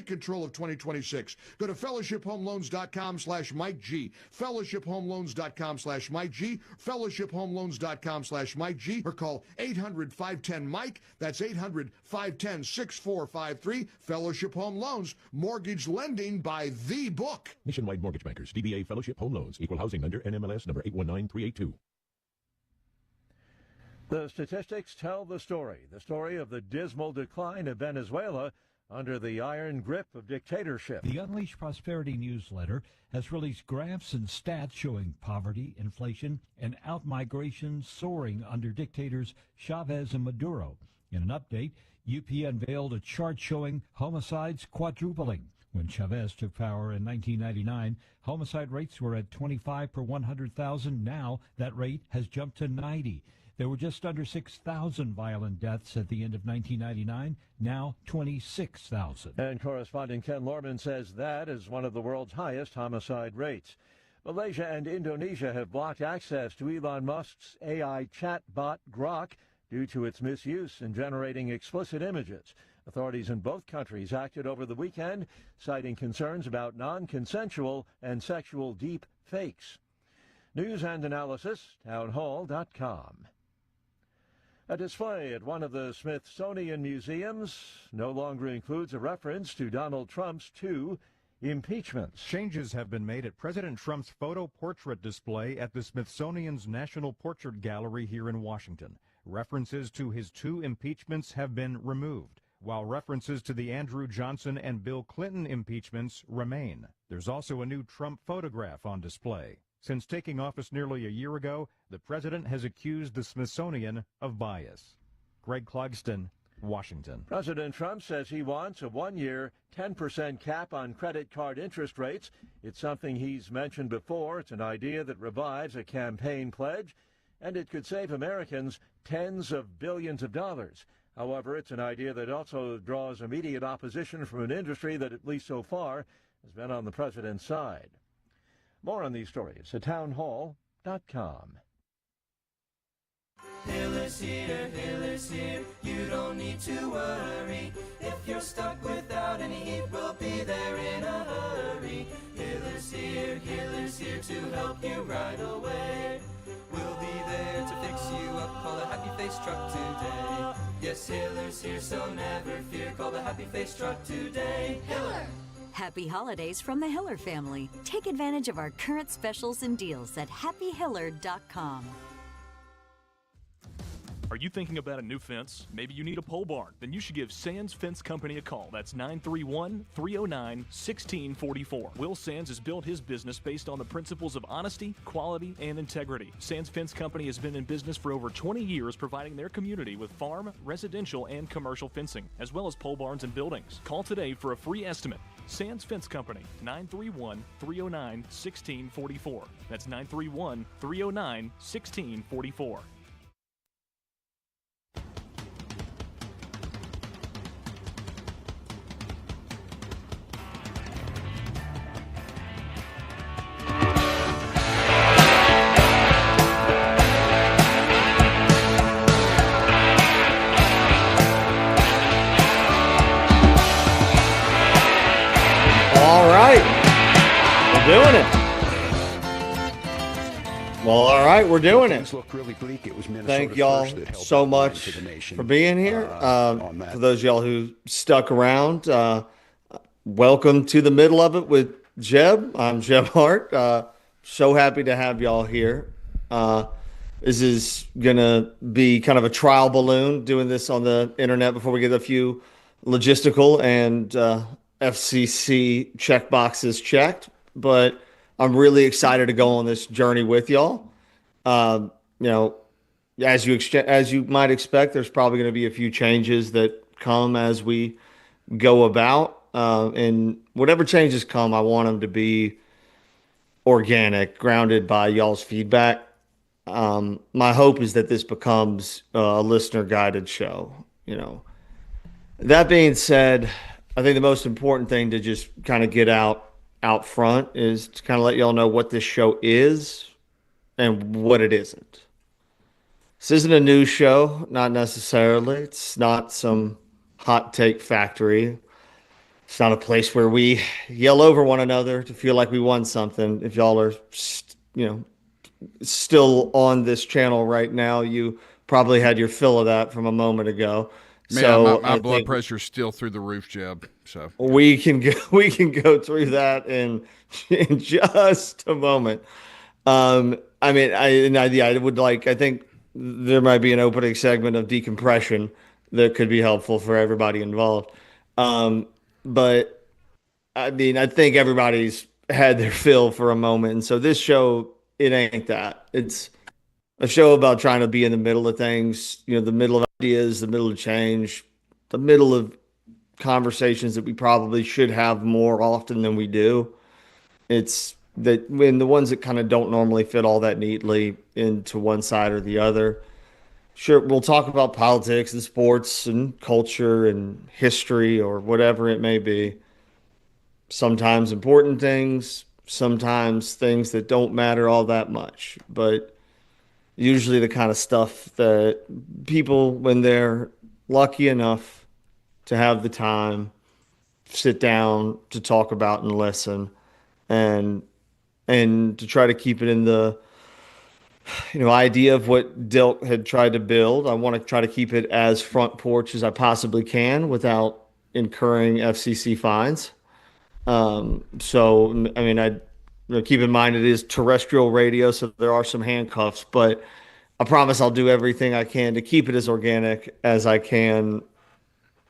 control of 2026. Go to fellowshiphomeloans.com/Mike G. fellowshiphomeloans.com/Mike G. fellowshiphomeloans.com/Mike G. Or call 800-510-MIKE. That's 800-510-6453. Fellowship Home Loans. Mortgage lending by the book. Nationwide Mortgage Bankers, DBA Fellowship Home Loans, Equal Housing Lender, NMLS number 819382. The statistics tell the story of the dismal decline of Venezuela under the iron grip of dictatorship. The Unleash Prosperity newsletter has released graphs and stats showing poverty, inflation, and outmigration soaring under dictators Chavez and Maduro. In an update, UP unveiled a chart showing homicides quadrupling. When Chavez took power in 1999, homicide rates were at 25 per 100,000. Now that rate has jumped to 90. There were just under 6,000 violent deaths at the end of 1999, now 26,000. And correspondent Ken Lorman says that is one of the world's highest homicide rates. Malaysia and Indonesia have blocked access to Elon Musk's AI chatbot Grok due to its misuse in generating explicit images. Authorities in both countries acted over the weekend, citing concerns about non-consensual and sexual deep fakes. News and analysis, townhall.com. A display at one of the Smithsonian museums no longer includes a reference to Donald Trump's 2 impeachments. Changes have been made at President Trump's photo portrait display at the Smithsonian's National Portrait Gallery here in Washington. References to his 2 impeachments have been removed, while references to the Andrew Johnson and Bill Clinton impeachments remain. There's also a new Trump photograph on display. Since taking office nearly a year ago, the president has accused the Smithsonian of bias. Greg Clugston, Washington. President Trump says he wants a 1-year, 10% cap on credit card interest rates. It's something he's mentioned before. It's an idea that revives a campaign pledge, and it could save Americans tens of billions of dollars. However, it's an idea that also draws immediate opposition from an industry that, at least so far, has been on the president's side. More on these stories at townhall.com. Hiller's here, you don't need to worry. If you're stuck without any heat, we'll be there in a hurry. Hiller's here to help you right away. We'll be there to fix you up, call the Happy Face Truck today. Yes, Hiller's here, so never fear, call the Happy Face Truck today. Hiller! Happy holidays from the Hiller family. Take advantage of our current specials and deals at happyhiller.com. Are you thinking about a new fence? Maybe you need a pole barn? Then you should give Sands Fence Company a call. That's 931-309-1644. Will Sands has built his business based on the principles of honesty, quality, and integrity. Sands Fence Company has been in business for over 20 years, providing their community with farm, residential, and commercial fencing, as well as pole barns and buildings. Call today for a free estimate. Sands Fence Company, 931-309-1644. That's 931-309-1644. Doing it. Well, all right, we're doing it. Really bleak. It was Thank y'all so much for being here. For those of y'all who stuck around, welcome to the middle of it with Jeb. I'm Jeb Hart. So happy to have y'all here. This is going to be kind of a trial balloon, doing this on the internet before we get a few logistical and FCC checkboxes checked. But I'm really excited to go on this journey with y'all. As you might expect, there's probably going to be a few changes that come as we go about. And whatever changes come, I want them to be organic, grounded by y'all's feedback. My hope is that this becomes a listener-guided show. That being said, I think the most important thing to just kind of get out front is to kind of let y'all know what this show is and what it isn't. This isn't a news show, not necessarily. It's not some hot take factory. It's not a place where we yell over one another to feel like we won something. If y'all are, still on this channel right now, you probably had your fill of that from a moment ago. Man, So my I blood think pressure's still through the roof, Jeb. So we can go through that in just a moment. I mean, I would like. I think there might be an opening segment of decompression that could be helpful for everybody involved. But I mean, I think everybody's had their fill for a moment, and so this show, it ain't that. It's a show about trying to be in the middle of things, the middle of ideas, the middle of change, the middle of conversations that we probably should have more often than we do. It's that when the ones that kind of don't normally fit all that neatly into one side or the other. Sure, we'll talk about politics and sports and culture and history or whatever it may be. Sometimes important things, sometimes things that don't matter all that much, but usually the kind of stuff that people, when they're lucky enough to have the time, sit down to talk about and listen, and to try to keep it in the idea of what Dilk had tried to build. I want to try to keep it as front porch as I possibly can without incurring FCC fines. So I mean, keep in mind it is terrestrial radio, so there are some handcuffs, but I promise I'll do everything I can to keep it as organic as I can.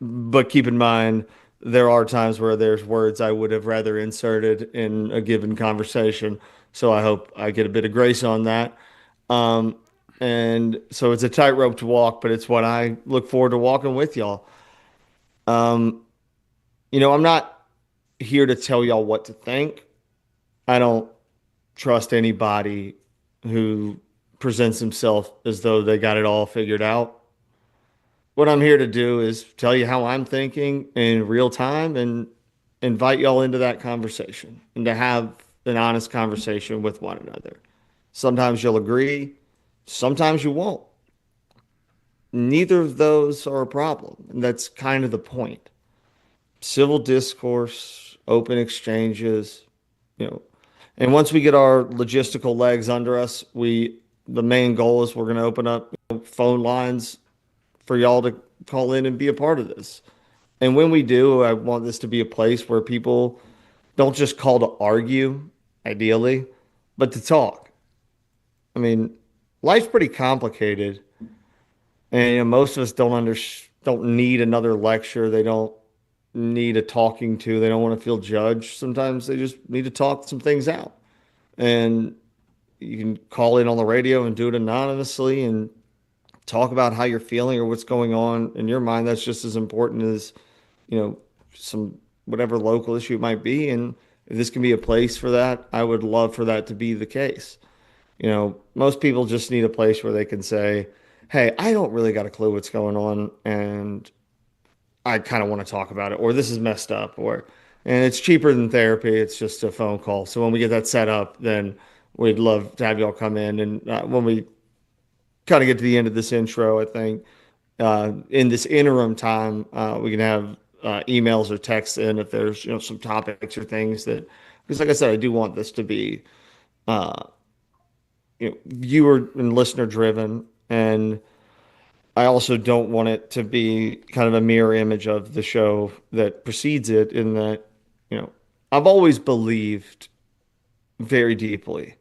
But keep in mind, there are times where there's words I would have rather inserted in a given conversation. So I hope I get a bit of grace on that. Um, and so it's a tightrope to walk, but it's what I look forward to walking with y'all. Um, I'm not here to tell y'all what to think. I don't trust anybody who presents himself as though they got it all figured out. What I'm here to do is tell you how I'm thinking in real time and invite y'all into that conversation and to have an honest conversation with one another. Sometimes you'll agree, sometimes you won't. Neither of those are a problem, and that's kind of the point. Civil discourse, open exchanges, and once we get our logistical legs under us, the main goal is we're going to open up phone lines for y'all to call in and be a part of this. And when we do, I want this to be a place where people don't just call to argue, ideally, but to talk. I mean, life's pretty complicated, and most of us don't need another lecture. They don't need a talking to. They don't want to feel judged. Sometimes they just need to talk some things out. And you can call in on the radio and do it anonymously and talk about how you're feeling or what's going on in your mind. That's just as important as, some whatever local issue it might be. And if this can be a place for that, I would love for that to be the case. Most people just need a place where they can say, hey, I don't really got a clue what's going on, and I kind of want to talk about it, or this is messed up, and it's cheaper than therapy. It's just a phone call. So when we get that set up, then we'd love to have y'all come in. And when we kind of get to the end of this intro, I think in this interim time, we can have emails or texts in if there's some topics or things because like I said, I do want this to be viewer and listener driven, and I also don't want it to be kind of a mirror image of the show that precedes it, in that I've always believed very deeply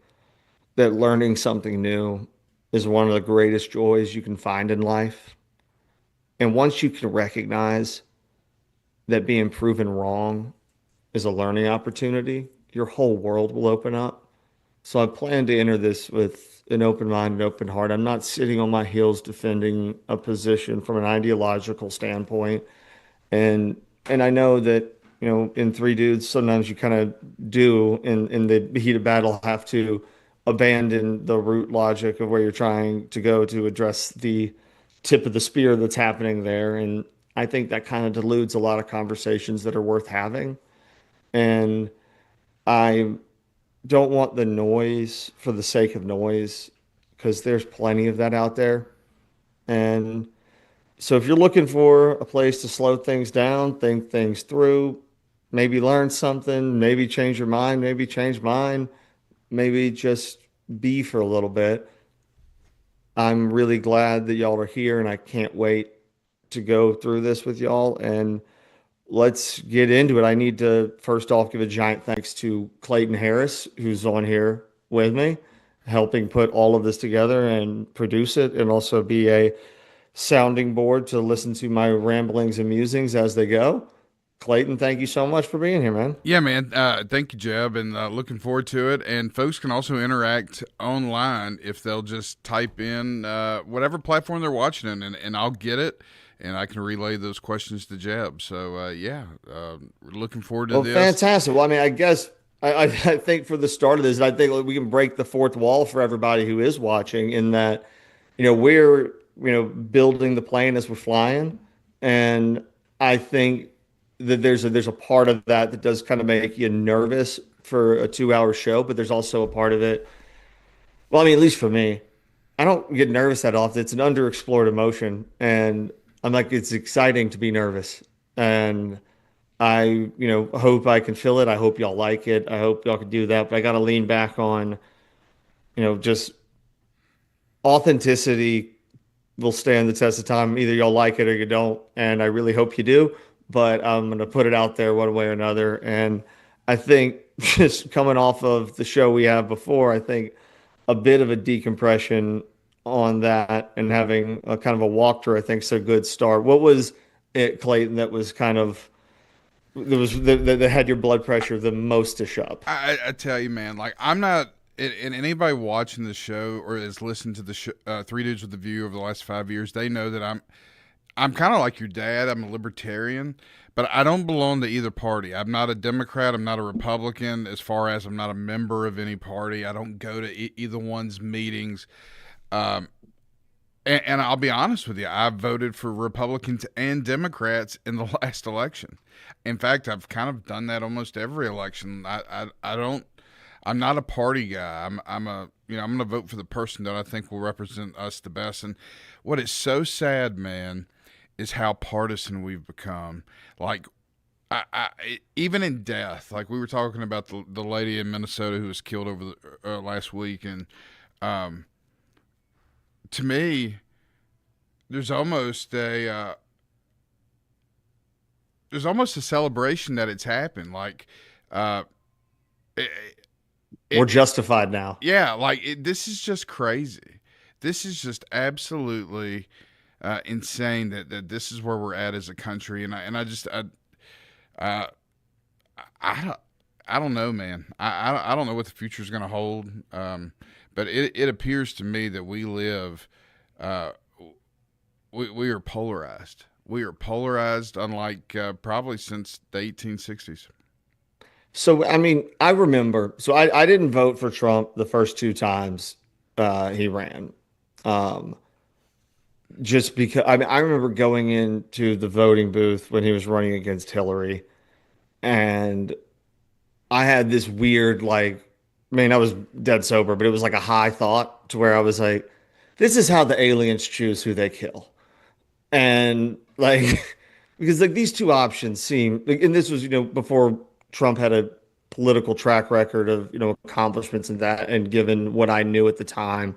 that learning something new is one of the greatest joys you can find in life. And once you can recognize that being proven wrong is a learning opportunity, your whole world will open up. So I plan to enter this with an open mind and open heart. I'm not sitting on my heels defending a position from an ideological standpoint. And I know that, in Three Dudes, sometimes you kind of do in the heat of battle have to abandon the root logic of where you're trying to go to address the tip of the spear that's happening there. And I think that kind of deludes a lot of conversations that are worth having. And I don't want the noise for the sake of noise, because there's plenty of that out there. And so if you're looking for a place to slow things down, think things through, maybe learn something, maybe change your mind, maybe change mine, maybe just be for a little bit. I'm really glad that y'all are here, and I can't wait to go through this with y'all. And let's get into it. I need to first off give a giant thanks to Clayton Harris, who's on here with me, helping put all of this together and produce it, and also be a sounding board to listen to my ramblings and musings as they go. Clayton, thank you so much for being here, man. Yeah, man. Thank you, Jeb, and looking forward to it. And folks can also interact online if they'll just type in whatever platform they're watching in, and I'll get it, and I can relay those questions to Jeb. So, looking forward to this. Fantastic. Well, I mean, I guess I think for the start of this, I think we can break the fourth wall for everybody who is watching in that, we're, building the plane as we're flying. And I think that there's a part of that does kind of make you nervous for a 2-hour show, but there's also a part of it. Well, I mean, at least for me, I don't get nervous that often. It's an underexplored emotion, and I'm like, it's exciting to be nervous. And I, hope I can feel it. I hope y'all like it. I hope y'all can do that. But I got to lean back on, just authenticity will stand the test of time. Either y'all like it or you don't. And I really hope you do. But I'm going to put it out there one way or another. And I think just coming off of the show we have before, I think a bit of a decompression on that and having a kind of a walkthrough, I think, is a good start. What was it, Clayton, that was kind of that had your blood pressure the most to shove? I tell you, man, like I'm not, and anybody watching the show or has listened to the show, Three Dudes with a View over the last 5 years, they know that I'm kind of like your dad. I'm a libertarian, but I don't belong to either party. I'm not a Democrat. I'm not a Republican. As far as I'm not a member of any party, I don't go to either one's meetings. And I'll be honest with you, I voted for Republicans and Democrats in the last election. In fact, I've kind of done that almost every election. I'm not a party guy. I'm going to vote for the person that I think will represent us the best. And what is so sad, man, is how partisan we've become. Like, even in death, like we were talking about the lady in Minnesota who was killed over the last week, and to me, there's almost a celebration that it's happened. Like, we're justified now. Yeah, like this is just crazy. This is just absolutely insane that this is where we're at as a country, and I don't know, man. I don't know what the future is going to hold, but it appears to me that we live. We are polarized. We are polarized, unlike probably since the 1860s. So, I mean, I remember. So I didn't vote for Trump the first 2 times he ran. Just because I remember going into the voting booth when he was running against Hillary, and I had this weird, like, I mean, I was dead sober, but it was like a high thought to where I was like, this is how the aliens choose who they kill. And like, because like these 2 options seem like, and this was, before Trump had a political track record of, accomplishments and that, and given what I knew at the time.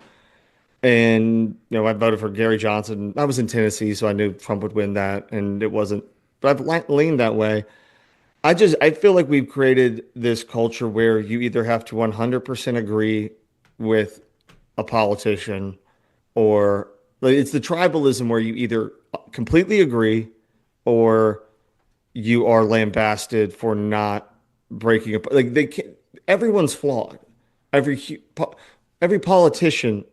And, I voted for Gary Johnson. I was in Tennessee, so I knew Trump would win that, and it wasn't, but I've leaned that way. I feel like we've created this culture where you either have to 100% agree with a politician, or like, it's the tribalism where you either completely agree or you are lambasted for not breaking up. Like they can't, everyone's flawed. Every politician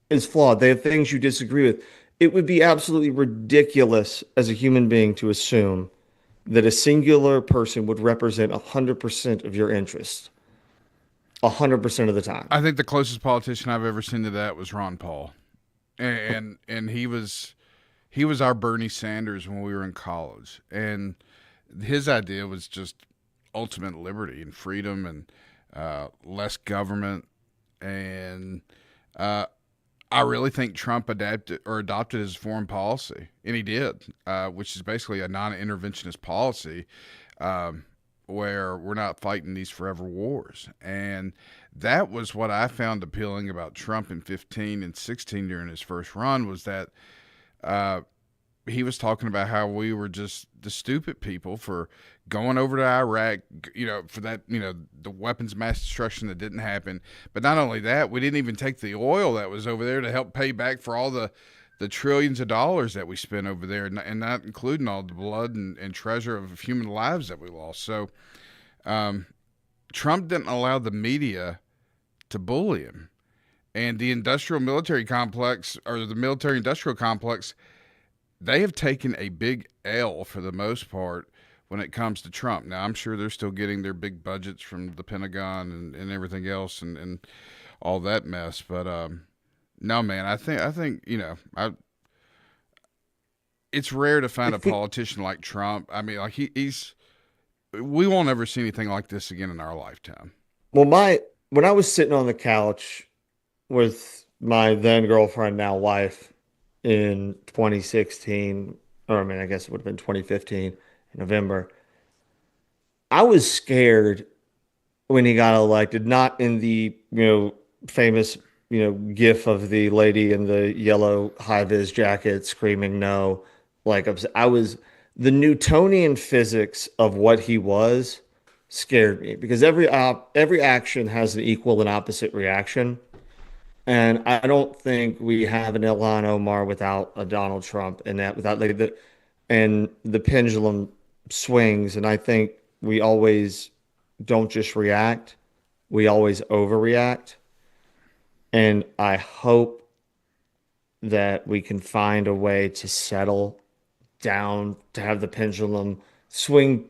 is flawed. They have things you disagree with. It would be absolutely ridiculous as a human being to assume that a singular person would represent 100% of your interests 100% of the time. I think the closest politician I've ever seen to that was Ron Paul, and he was our Bernie Sanders when we were in college, and his idea was just ultimate liberty and freedom and less government. And I really think Trump adopted his foreign policy, and he did, which is basically a non-interventionist policy. where we're not fighting these forever wars. And that was what I found appealing about Trump in 15 and 16 during his first run, was that he was talking about how we were just the stupid people for going over to Iraq, for that, the weapons of mass destruction that didn't happen. But not only that, we didn't even take the oil that was over there to help pay back for all the trillions of dollars that we spent over there, and not including all the blood and treasure of human lives that we lost. So Trump didn't allow the media to bully him. And the military industrial complex, they have taken a big L for the most part when it comes to Trump. Now, I'm sure they're still getting their big budgets from the Pentagon and everything else and all that mess. But no, man, I think it's rare to find a politician like Trump. I mean, like we won't ever see anything like this again in our lifetime. Well, when I was sitting on the couch with my then girlfriend, now wife, in 2016, I guess it would have been 2015 in November, I was scared when he got elected, not in the, famous, gif of the lady in the yellow high-vis jacket screaming no. The Newtonian physics of what he was scared me, because every action has an equal and opposite reaction. And I don't think we have an Ilhan Omar without a Donald Trump, and and the pendulum swings. And I think we always don't just react, we always overreact. And I hope that we can find a way to settle down, to have the pendulum swing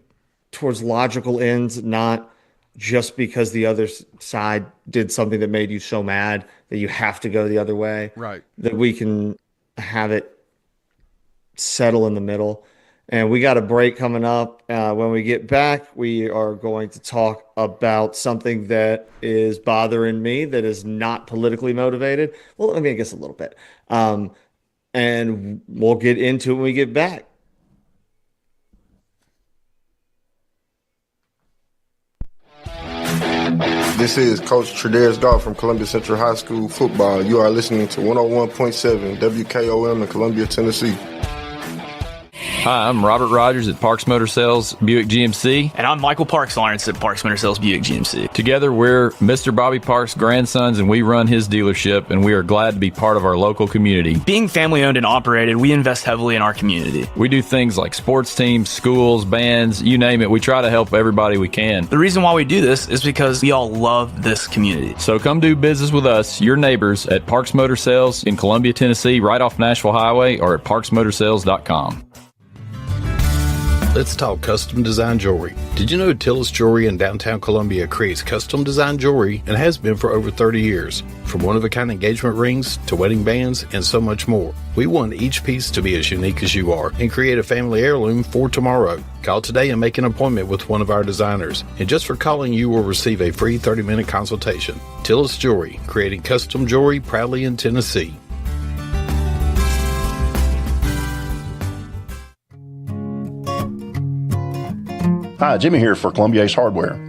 towards logical ends, not just because the other side did something that made you so mad that you have to go the other way. Right. That we can have it settle in the middle. And we got a break coming up. When we get back, we are going to talk about something that is bothering me that is not politically motivated. Well, I guess a little bit. And we'll get into it when we get back. This is Coach Tredaris Goff from Columbia Central High School football. You are listening to 101.7 WKOM in Columbia, Tennessee. Hi, I'm Robert Rogers at Parks Motor Sales Buick GMC. And I'm Michael Parks Lawrence at Parks Motor Sales Buick GMC. Together, we're Mr. Bobby Parks' grandsons, and we run his dealership, and we are glad to be part of our local community. Being family-owned and operated, we invest heavily in our community. We do things like sports teams, schools, bands, you name it. We try to help everybody we can. The reason why we do this is because we all love this community. So come do business with us, your neighbors, at Parks Motor Sales in Columbia, Tennessee, right off Nashville Highway, or at parksmotorsales.com. Let's talk custom design jewelry. Did you know Tillis Jewelry in downtown Columbia creates custom design jewelry and has been for over 30 years? From one-of-a-kind engagement rings to wedding bands and so much more. We want each piece to be as unique as you are and create a family heirloom for tomorrow. Call today and make an appointment with one of our designers. And just for calling, you will receive a free 30-minute consultation. Tillis Jewelry, creating custom jewelry proudly in Tennessee. Hi, Jimmy here for Columbia Ace Hardware.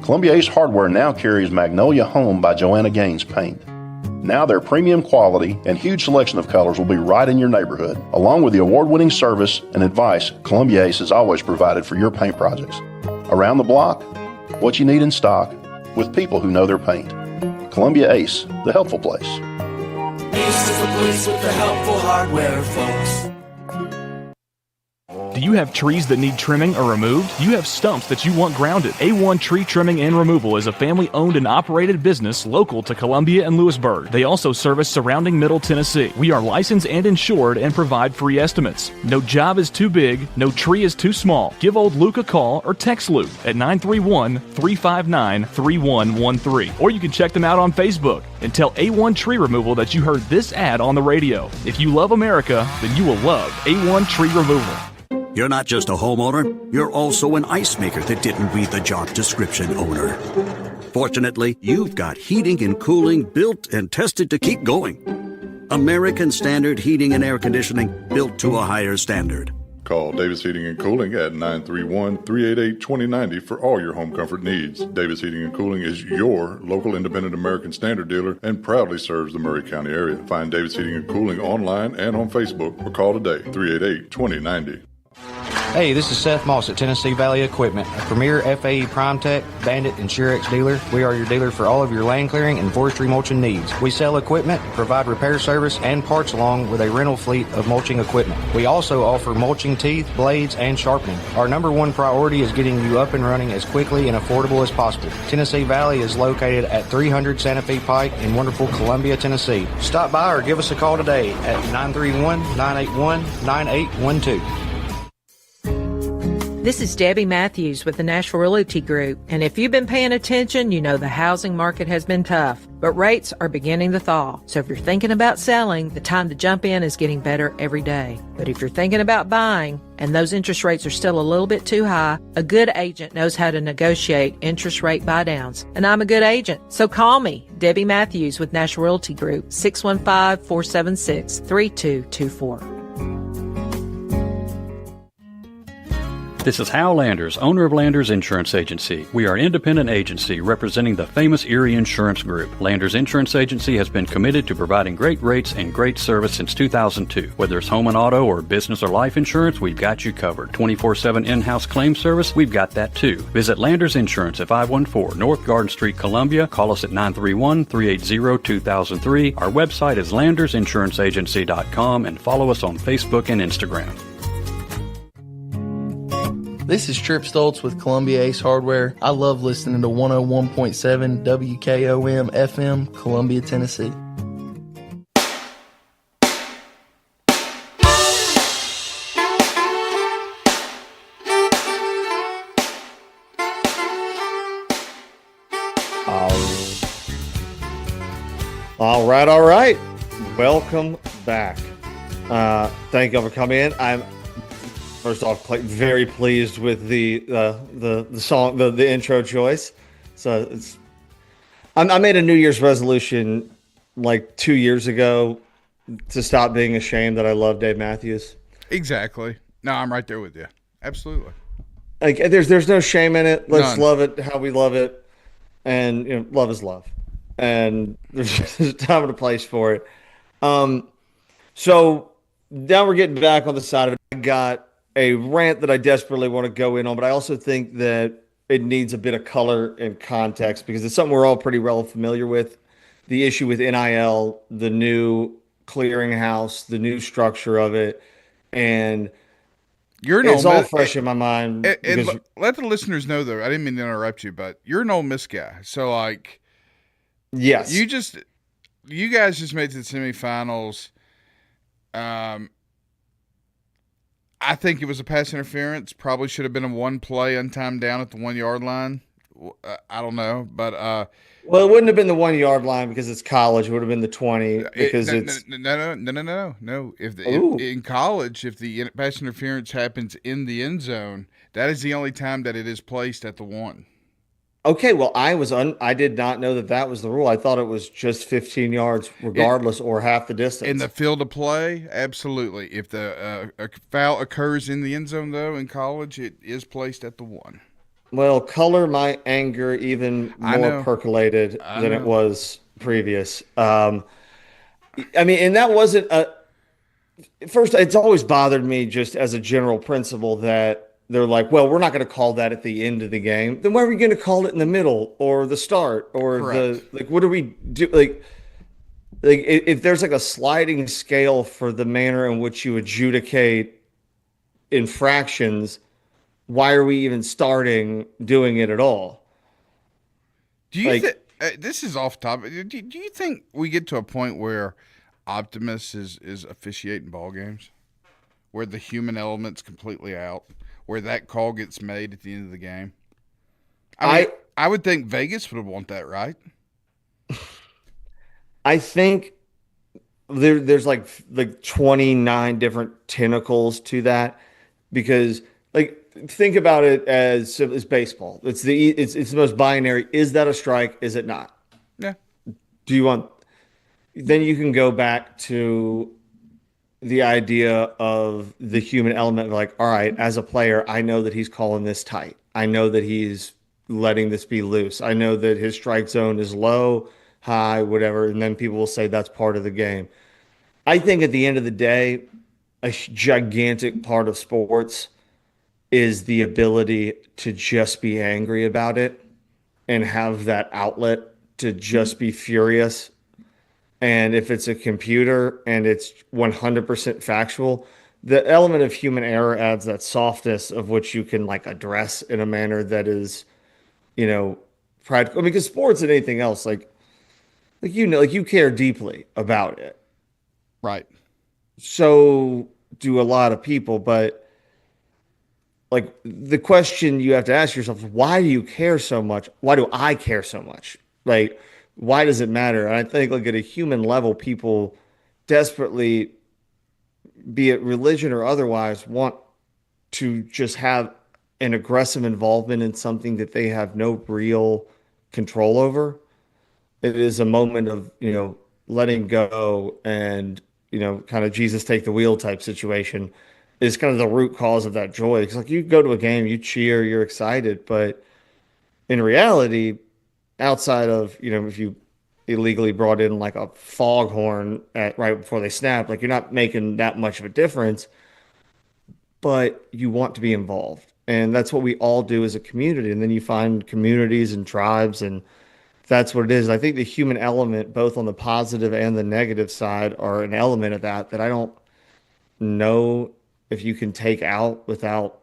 Columbia Ace Hardware now carries Magnolia Home by Joanna Gaines paint. Now their premium quality and huge selection of colors will be right in your neighborhood. Along with the award-winning service and advice Columbia Ace has always provided for your paint projects. Around the block, what you need in stock, with people who know their paint. Columbia Ace, the helpful place. Ace is the place with the helpful hardware, folks. Do you have trees that need trimming or removed? Do you have stumps that you want grounded? A1 Tree Trimming and Removal is a family-owned and operated business local to Columbia and Lewisburg. They also service surrounding Middle Tennessee. We are licensed and insured and provide free estimates. No job is too big, no tree is too small. Give old Luke a call or text Luke at 931-359-3113. Or you can check them out on Facebook and tell A1 Tree Removal that you heard this ad on the radio. If you love America, then you will love A1 Tree Removal. You're not just a homeowner, you're also an ice maker that didn't read the job description owner. Fortunately, you've got heating and cooling built and tested to keep going. American Standard Heating and Air Conditioning, built to a higher standard. Call Davis Heating and Cooling at 931-388-2090 for all your home comfort needs. Davis Heating and Cooling is your local independent American Standard dealer and proudly serves the Murray County area. Find Davis Heating and Cooling online and on Facebook or call today 388-2090. Hey, this is Seth Moss at Tennessee Valley Equipment, a premier FAE PrimeTech, Bandit, and SureX dealer. We are your dealer for all of your land clearing and forestry mulching needs. We sell equipment, provide repair service, and parts along with a rental fleet of mulching equipment. We also offer mulching teeth, blades, and sharpening. Our number one priority is getting you up and running as quickly and affordable as possible. Tennessee Valley is located at 300 Santa Fe Pike in wonderful Columbia, Tennessee. Stop by or give us a call today at 931-981-9812. This is Debbie Matthews with the Nashville Realty Group, and if you've been paying attention, you know the housing market has been tough, but rates are beginning to thaw. So if you're thinking about selling, the time to jump in is getting better every day. But if you're thinking about buying, and those interest rates are still a little bit too high, a good agent knows how to negotiate interest rate buydowns, and I'm a good agent. So call me, Debbie Matthews with Nashville Realty Group, 615-476-3224. This is Hal Landers, owner of Landers Insurance Agency. We are an independent agency representing the famous Erie Insurance Group. Landers Insurance Agency has been committed to providing great rates and great service since 2002. Whether it's home and auto or business or life insurance, we've got you covered. 24/7 in-house claim service, we've got that too. Visit Landers Insurance at 514 North Garden Street, Columbia. Call us at 931-380-2003. Our website is landersinsuranceagency.com and follow us on Facebook and Instagram. This is Trip Stoltz with Columbia Ace Hardware. I love listening to 101.7 WKOM FM, Columbia, Tennessee. All right. Welcome back. Thank you for coming in. I'm first off very pleased with the song, the intro choice. So I made a New Year's resolution like 2 years ago to stop being ashamed that I love Dave Matthews. Exactly. No, I'm right there with you. Absolutely. Like there's no shame in it. Let's None. love it how we love it, and love is love, and there's a time and a place for it. So now we're getting back on the side of it. I got a rant that I desperately want to go in on, but I also think that it needs a bit of color and context because it's something we're all pretty well familiar with. The issue with NIL, the new clearinghouse, the new structure of it, and it's all fresh in my mind. And let the listeners know, though, I didn't mean to interrupt you, but you're an Ole Miss guy. So, yes, you guys just made it to the semifinals. I think it was a pass interference. Probably should have been a one play untimed down at the 1 yard line. I don't know, but well, it wouldn't have been the 1 yard line because it's college. It would have been the 20 because no. If in college, if the pass interference happens in the end zone, that is the only time that it is placed at the 1. Okay, well, I did not know that was the rule. I thought it was just 15 yards regardless or half the distance. In the field of play, absolutely. If a foul occurs in the end zone, though, in college, it is placed at the 1. Well, color my anger even more percolated than it was previous. And that wasn't first, it's always bothered me just as a general principle that they're like, well, we're not going to call that at the end of the game. Then why are we going to call it in the middle or the start or what do we do? Like if there's like a sliding scale for the manner in which you adjudicate infractions, why are we even starting doing it at all? Do you this is off topic. Do you think we get to a point where Optimus is officiating ball games, where the human element's completely out, where that call gets made at the end of the game? I would think Vegas would want that, right? I think there's like 29 different tentacles to that because think about it as baseball. It's the most binary. Is that a strike? Is it not? Yeah. Do you want? Then you can go back to the idea of the human element of like, all right, as a player, I know that he's calling this tight. I know that he's letting this be loose. I know that his strike zone is low, high, whatever. And then people will say that's part of the game. I think at the end of the day, a gigantic part of sports is the ability to just be angry about it and have that outlet to just be furious. And if it's a computer and it's 100% factual, the element of human error adds that softness of which you can like address in a manner that is, practical. Because sports and anything else, like you care deeply about it. Right. So do a lot of people, but like the question you have to ask yourself is, why do you care so much? Why do I care so much? Like, why does it matter? And I think like at a human level, people desperately, be it religion or otherwise, want to just have an aggressive involvement in something that they have no real control over. It is a moment of, letting go and, kind of Jesus take the wheel type situation is kind of the root cause of that joy. Because like you go to a game, you cheer, you're excited, but in reality, outside of, if you illegally brought in like a foghorn at right before they snap, like you're not making that much of a difference, but you want to be involved. And that's what we all do as a community. And then you find communities and tribes, and that's what it is. I think the human element, both on the positive and the negative side, are an element of that I don't know if you can take out without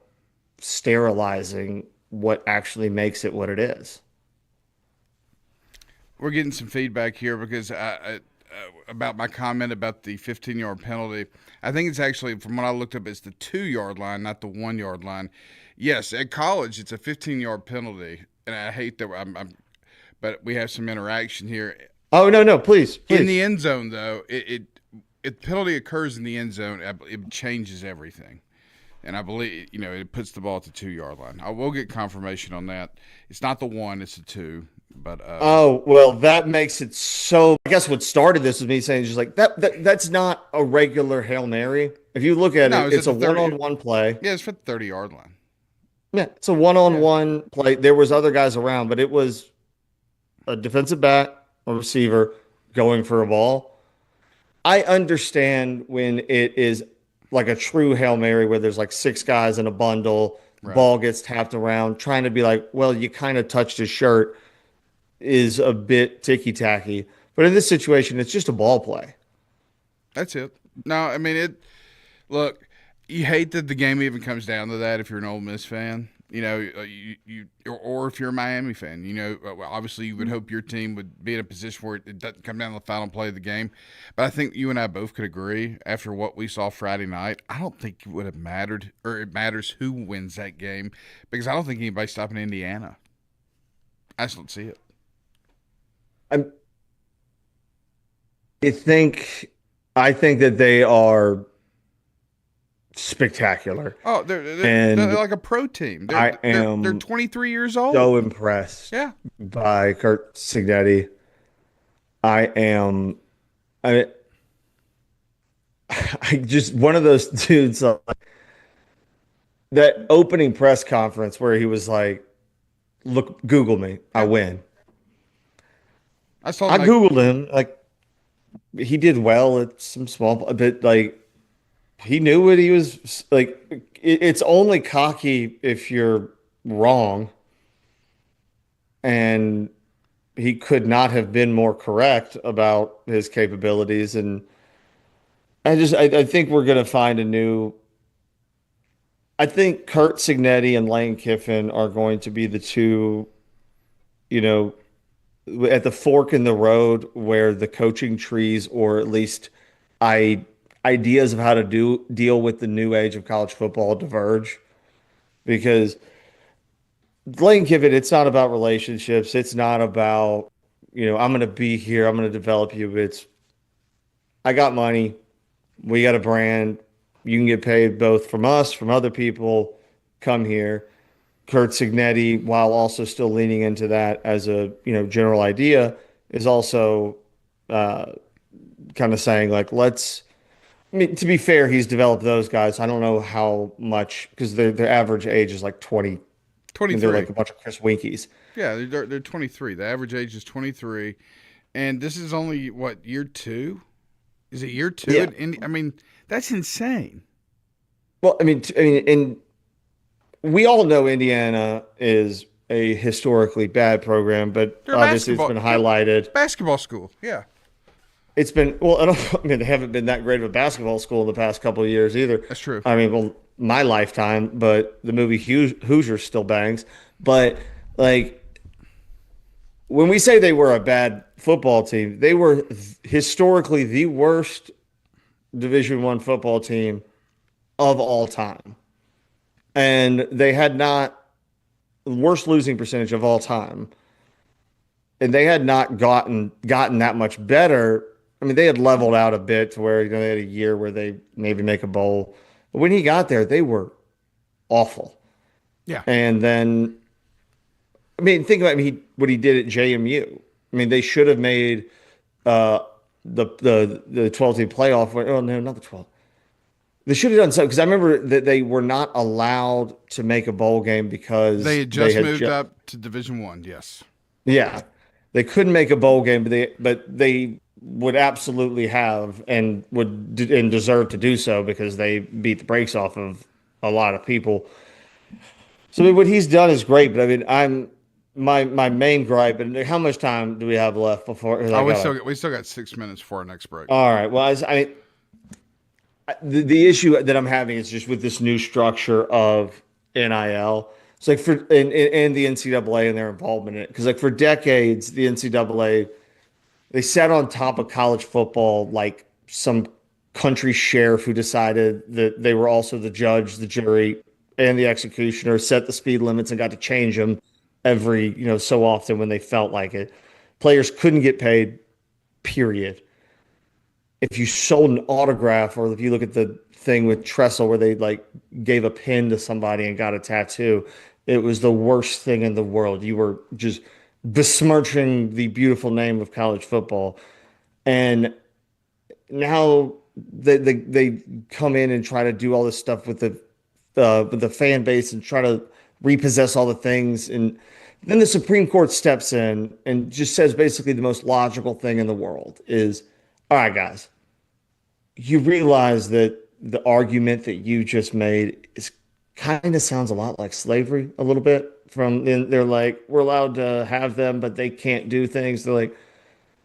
sterilizing what actually makes it what it is. We're getting some feedback here because about my comment about the 15-yard penalty. I think it's actually, from what I looked up, it's the 2-yard line, not the 1-yard line. Yes, at college, it's a 15-yard penalty, and I hate that but we have some interaction here. Oh, no, please. In the end zone, though, if penalty occurs in the end zone, it changes everything. And I believe, it puts the ball at the 2-yard line. I will get confirmation on that. It's not the 1, it's the 2. But oh, well, that makes it so. I guess what started this was me saying just like that's not a regular Hail Mary. If you look at it, it's a one-on-one play. Yeah, it's for the 30-yard line. Yeah, it's a one-on-one play. There was other guys around, but it was a defensive back, a receiver going for a ball. I understand when it is like a true Hail Mary where there's like 6 guys in a bundle, ball gets tapped around, trying to be like, well, you kind of touched his shirt, is a bit ticky-tacky. But in this situation, it's just a ball play. That's it. No, I mean, look, you hate that the game even comes down to that if you're an Ole Miss fan. Or if you're a Miami fan, obviously you would hope your team would be in a position where it doesn't come down to the final play of the game. But I think you and I both could agree after what we saw Friday night, I don't think it would have mattered, or it matters who wins that game, because I don't think anybody's stopping Indiana. I just don't see it. I think that they are spectacular. Oh, they're like a pro team. They're 23 years old. So impressed. Yeah. By Curt Cignetti. I just one of those dudes. That opening press conference where he was like, "Look, Google me, I win." I Googled him. Like, he did well at some small, but like, he knew what he was like. It's only cocky if you're wrong, and he could not have been more correct about his capabilities. And I think we're going to find a new. I think Curt Cignetti and Lane Kiffin are going to be the two, at the fork in the road where the coaching trees, or at least ideas of how to deal with the new age of college football, diverge. Because Lane Kiffin, it's not about relationships. It's not about, I'm going to be here, I'm going to develop you. It's, I got money, we got a brand, you can get paid both from us, from other people, come here. Curt Cignetti, while also still leaning into that as a general idea, is also kind of saying like, let's I mean, to be fair, he's developed those guys. I don't know how much because their average age is like 20. 23. They're like a bunch of Chris Winkies. Yeah, they're 23. The average age is 23, and this is only what, year 2? Is it year 2? Yeah. I mean, that's insane. Well, and we all know Indiana is a historically bad program, but obviously it's been highlighted. Basketball school, yeah. It's been they haven't been that great of a basketball school in the past couple of years either. That's true. I mean, well, my lifetime, but the movie Hoosiers still bangs. But like when we say they were a bad football team, they were historically the worst Division I football team of all time. And they had not worst losing percentage of all time. And they had not gotten that much better. I mean, they had leveled out a bit to where, they had a year where they maybe make a bowl. But when he got there, they were awful. Yeah. And then, I mean, think about what he did at JMU. I mean, they should have made the 12-team playoff. Oh, no, not the 12. They should have done so because I remember that they were not allowed to make a bowl game because they had just moved up to Division I. Yes. Yeah, they couldn't make a bowl game, but they would absolutely have and deserve to do so because they beat the brakes off of a lot of people. So I mean, what he's done is great, but I mean, my main gripe. And how much time do we have left before? We still got 6 minutes before our next break. All right. Well, the issue that I'm having is just with this new structure of NIL. It's like and the NCAA and their involvement in it. Because like for decades, the NCAA, they sat on top of college football like some country sheriff who decided that they were also the judge, the jury, and the executioner, set the speed limits and got to change them every so often when they felt like it. Players couldn't get paid, period. If you sold an autograph, or if you look at the thing with Tressel where they like gave a pin to somebody and got a tattoo, it was the worst thing in the world. You were just besmirching the beautiful name of college football. And now they come in and try to do all this stuff with the fan base and try to repossess all the things. And then the Supreme Court steps in and just says basically the most logical thing in the world is, all right, guys, you realize that the argument that you just made kind of sounds a lot like slavery a little bit. They're like, we're allowed to have them, but they can't do things. They're like,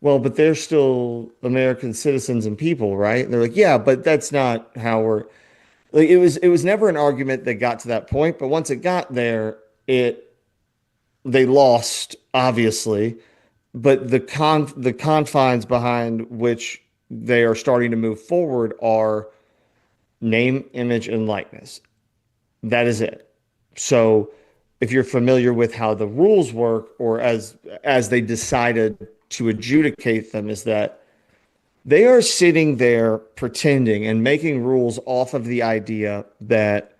well, but they're still American citizens and people, right? And they're like, yeah, but that's not how we're. Like, it was never an argument that got to that point, but once it got there, they lost, obviously. But the confines behind which they are starting to move forward are name, image, and likeness. That is it. So if you're familiar with how the rules work, or as they decided to adjudicate them, is that they are sitting there pretending and making rules off of the idea that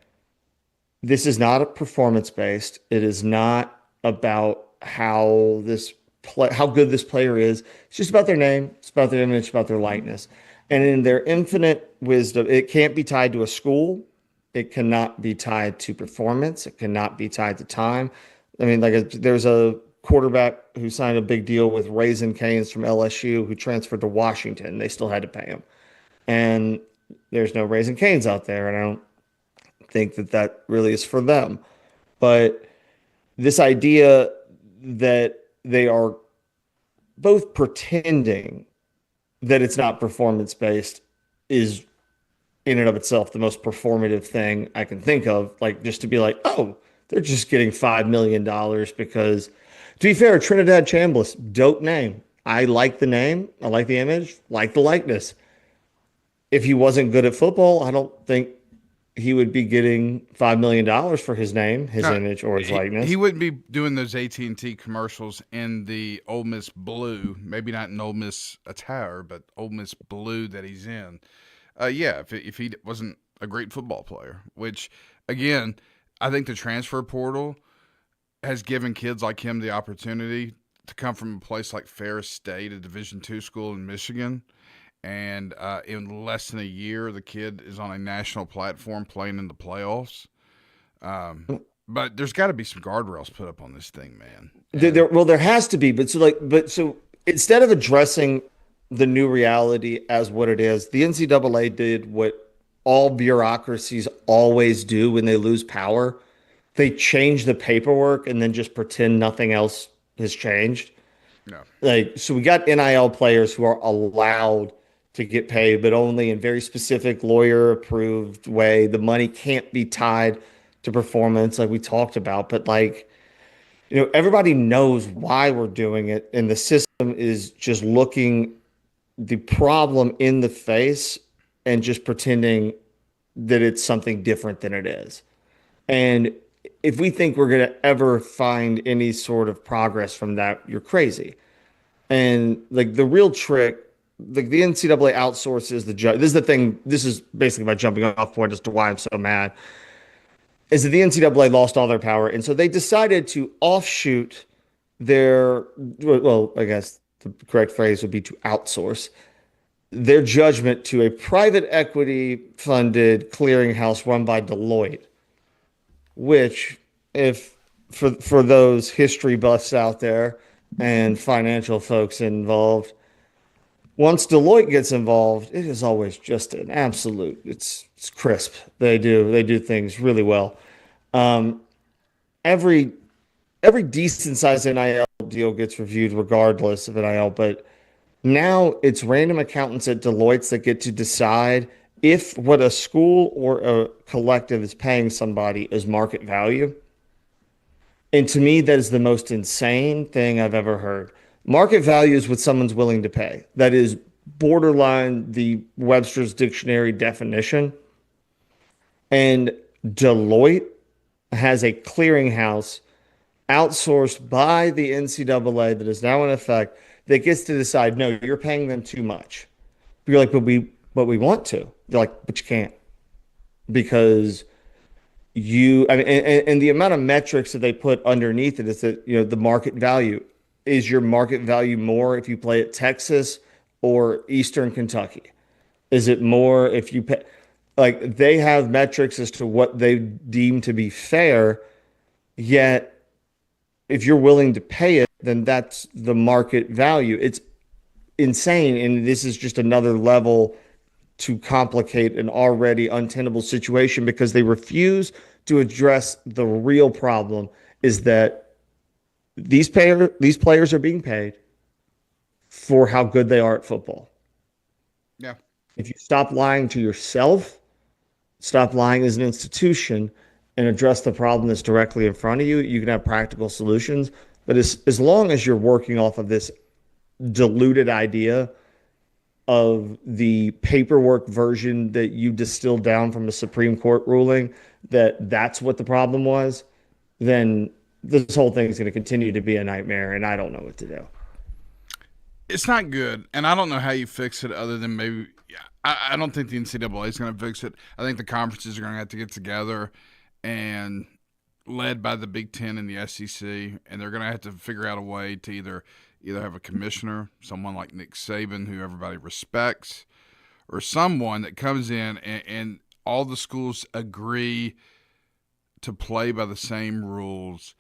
this is not a performance-based. It is not about how good this player is. It's just about their name. It's about their image, about their likeness. And in their infinite wisdom, it can't be tied to a school. It cannot be tied to performance. It cannot be tied to time. I mean, there's a quarterback who signed a big deal with Raising Cane's from LSU who transferred to Washington. They still had to pay him. And there's no Raising Cane's out there. And I don't think that really is for them. But this idea that they are both pretending that it's not performance-based is in and of itself the most performative thing I can think of. Like, just to be like, oh, they're just getting $5 million because, to be fair, Trinidad Chambliss, dope name. I like the name. I like the image, like the likeness. If he wasn't good at football, I don't think he would be getting $5 million for his name, his image, or his likeness. He wouldn't be doing those AT&T commercials in the Ole Miss blue, maybe not in Ole Miss attire, but Ole Miss blue that he's in. If he wasn't a great football player, which, again, I think the transfer portal has given kids like him the opportunity to come from a place like Ferris State, a Division II school in Michigan, and in less than a year, the kid is on a national platform playing in the playoffs. But there's got to be some guardrails put up on this thing, man. There has to be, so instead of addressing the new reality as what it is, the NCAA did what all bureaucracies always do when they lose power. They change the paperwork and then just pretend nothing else has changed. No. So we got NIL players who are allowed to get paid, but only in very specific lawyer approved way. The money can't be tied to performance like we talked about, but everybody knows why we're doing it. And the system is just looking the problem in the face and just pretending that it's something different than it is. And if we think we're going to ever find any sort of progress from that, you're crazy. And the real trick, the NCAA outsources the judge. This is the thing. This is basically my jumping off point as to why I'm so mad. Is that the NCAA lost all their power, and so they decided to offshoot their. Well, I guess the correct phrase would be to outsource their judgment to a private equity funded clearinghouse run by Deloitte. Which, if for those history buffs out there and financial folks involved, once Deloitte gets involved, it is always just an absolute. It's crisp. They do things really well. Every decent sized NIL deal gets reviewed regardless of NIL, but now it's random accountants at Deloitte's that get to decide if what a school or a collective is paying somebody is market value. And to me, that is the most insane thing I've ever heard. Market value is what someone's willing to pay. That is borderline the Webster's Dictionary definition. And Deloitte has a clearinghouse outsourced by the NCAA that is now in effect that gets to decide, no, you're paying them too much. You're like, but we want to. They're like, but you can't. Because and the amount of metrics that they put underneath it is that, the market value. Is your market value more if you play at Texas or Eastern Kentucky? Is it more if you pay? They have metrics as to what they deem to be fair, yet if you're willing to pay it, then that's the market value. It's insane, and this is just another level to complicate an already untenable situation because they refuse to address the real problem is that these players are being paid for how good they are at football. Yeah. If you stop lying to yourself, stop lying as an institution, and address the problem that's directly in front of you, you can have practical solutions. But as long as you're working off of this diluted idea of the paperwork version that you distilled down from a Supreme Court ruling, that's what the problem was, then this whole thing is going to continue to be a nightmare, and I don't know what to do. It's not good, and I don't know how you fix it other than maybe I don't think the NCAA is going to fix it. I think the conferences are going to have to get together and led by the Big Ten and the SEC, and they're going to have to figure out a way to either have a commissioner, someone like Nick Saban who everybody respects, or someone that comes in and all the schools agree to play by the same rules.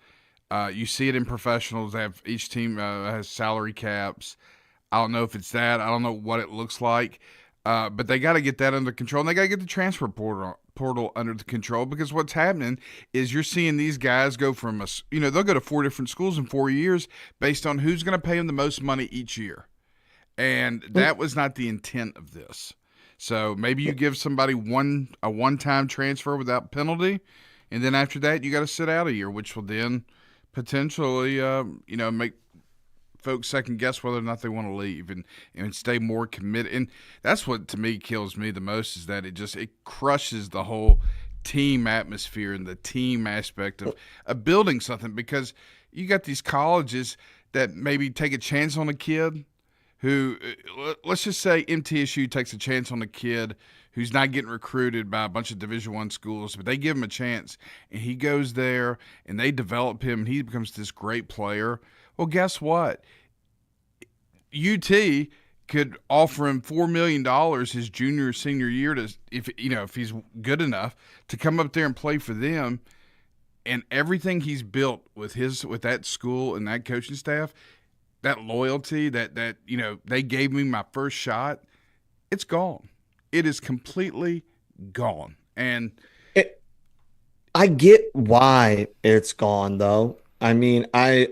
You see it in professionals. Each team has salary caps. I don't know if it's that. I don't know what it looks like. But they got to get that under control, and they got to get the transfer portal under the control, because what's happening is you're seeing these guys go from they'll go to 4 different schools in 4 years based on who's going to pay them the most money each year. And that was not the intent of this. So maybe you give somebody a one-time transfer without penalty, and then after that you got to sit out a year, which will then potentially, make folks second guess whether or not they want to leave and stay more committed. And that's what to me kills me the most, is that it crushes the whole team atmosphere and the team aspect of building something, because you got these colleges that maybe take a chance on a kid who, let's just say MTSU takes a chance on a kid who's not getting recruited by a bunch of Division I schools, but they give him a chance, and he goes there, and they develop him, and he becomes this great player. Well, guess what? UT could offer him $4 million his junior or senior year to, if he's good enough to come up there and play for them, and everything he's built with that school and that coaching staff, that loyalty that they gave me my first shot, it's gone. It is completely gone. And I get why it's gone, though. I mean, and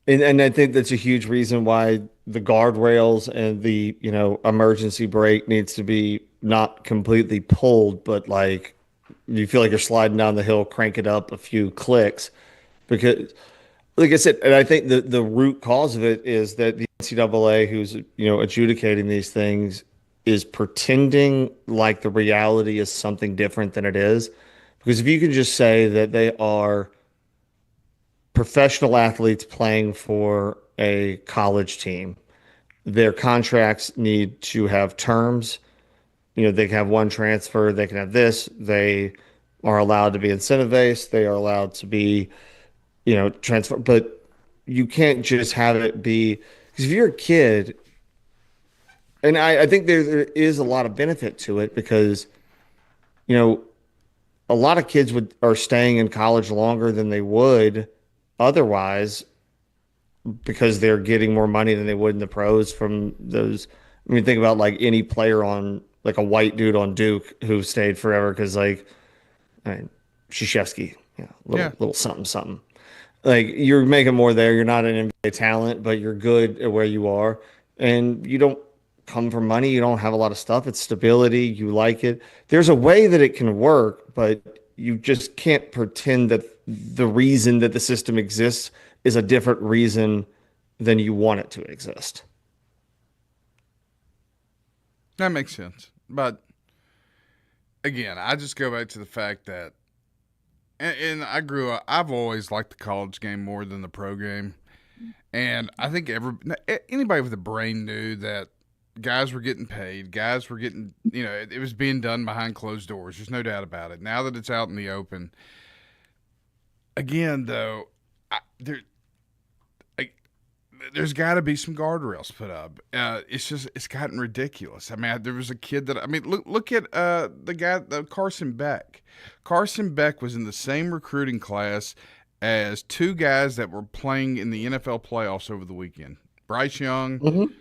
I think that's a huge reason why the guardrails and the, emergency brake needs to be not completely pulled, but like you feel like you're sliding down the hill, crank it up a few clicks. Because, like I said, and I think the root cause of it is that the NCAA, who's, adjudicating these things, is pretending like the reality is something different than it is. Because if you can just say that they are professional athletes playing for a college team, their contracts need to have terms. They can have one transfer, they can have this, they are allowed to be incentive-based, they are allowed to be, transfer, but you can't just have it be, because if you're a kid, and I think there is a lot of benefit to it because, a lot of kids are staying in college longer than they would otherwise because they're getting more money than they would in the pros from those. I mean, think about like any player on like a white dude on Duke who stayed forever because Krzyzewski, little something. Like you're making more there. You're not an NBA talent, but you're good at where you are, and you don't come from money. You don't have a lot of stuff. It's stability. You like it. There's a way that it can work, but you just can't pretend that the reason that the system exists is a different reason than you want it to exist. That makes sense. But again, I just go back to the fact that, and I grew up, I've always liked the college game more than the pro game. And I think anybody with a brain knew that guys were getting paid. Guys were getting, it was being done behind closed doors. There's no doubt about it. Now that it's out in the open, again, though, there's got to be some guardrails put up. It's gotten ridiculous. I mean, there was a kid look at the guy, Carson Beck. Carson Beck was in the same recruiting class as two guys that were playing in the NFL playoffs over the weekend. Bryce Young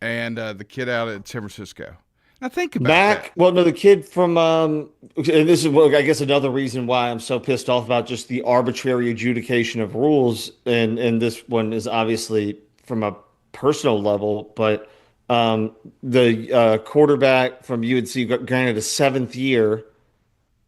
and the kid out at San Francisco. Now think about that. Well, no, the kid from and this is, I guess, another reason why I'm so pissed off about just the arbitrary adjudication of rules. And this one is obviously from a personal level, but the quarterback from UNC got granted a 7th year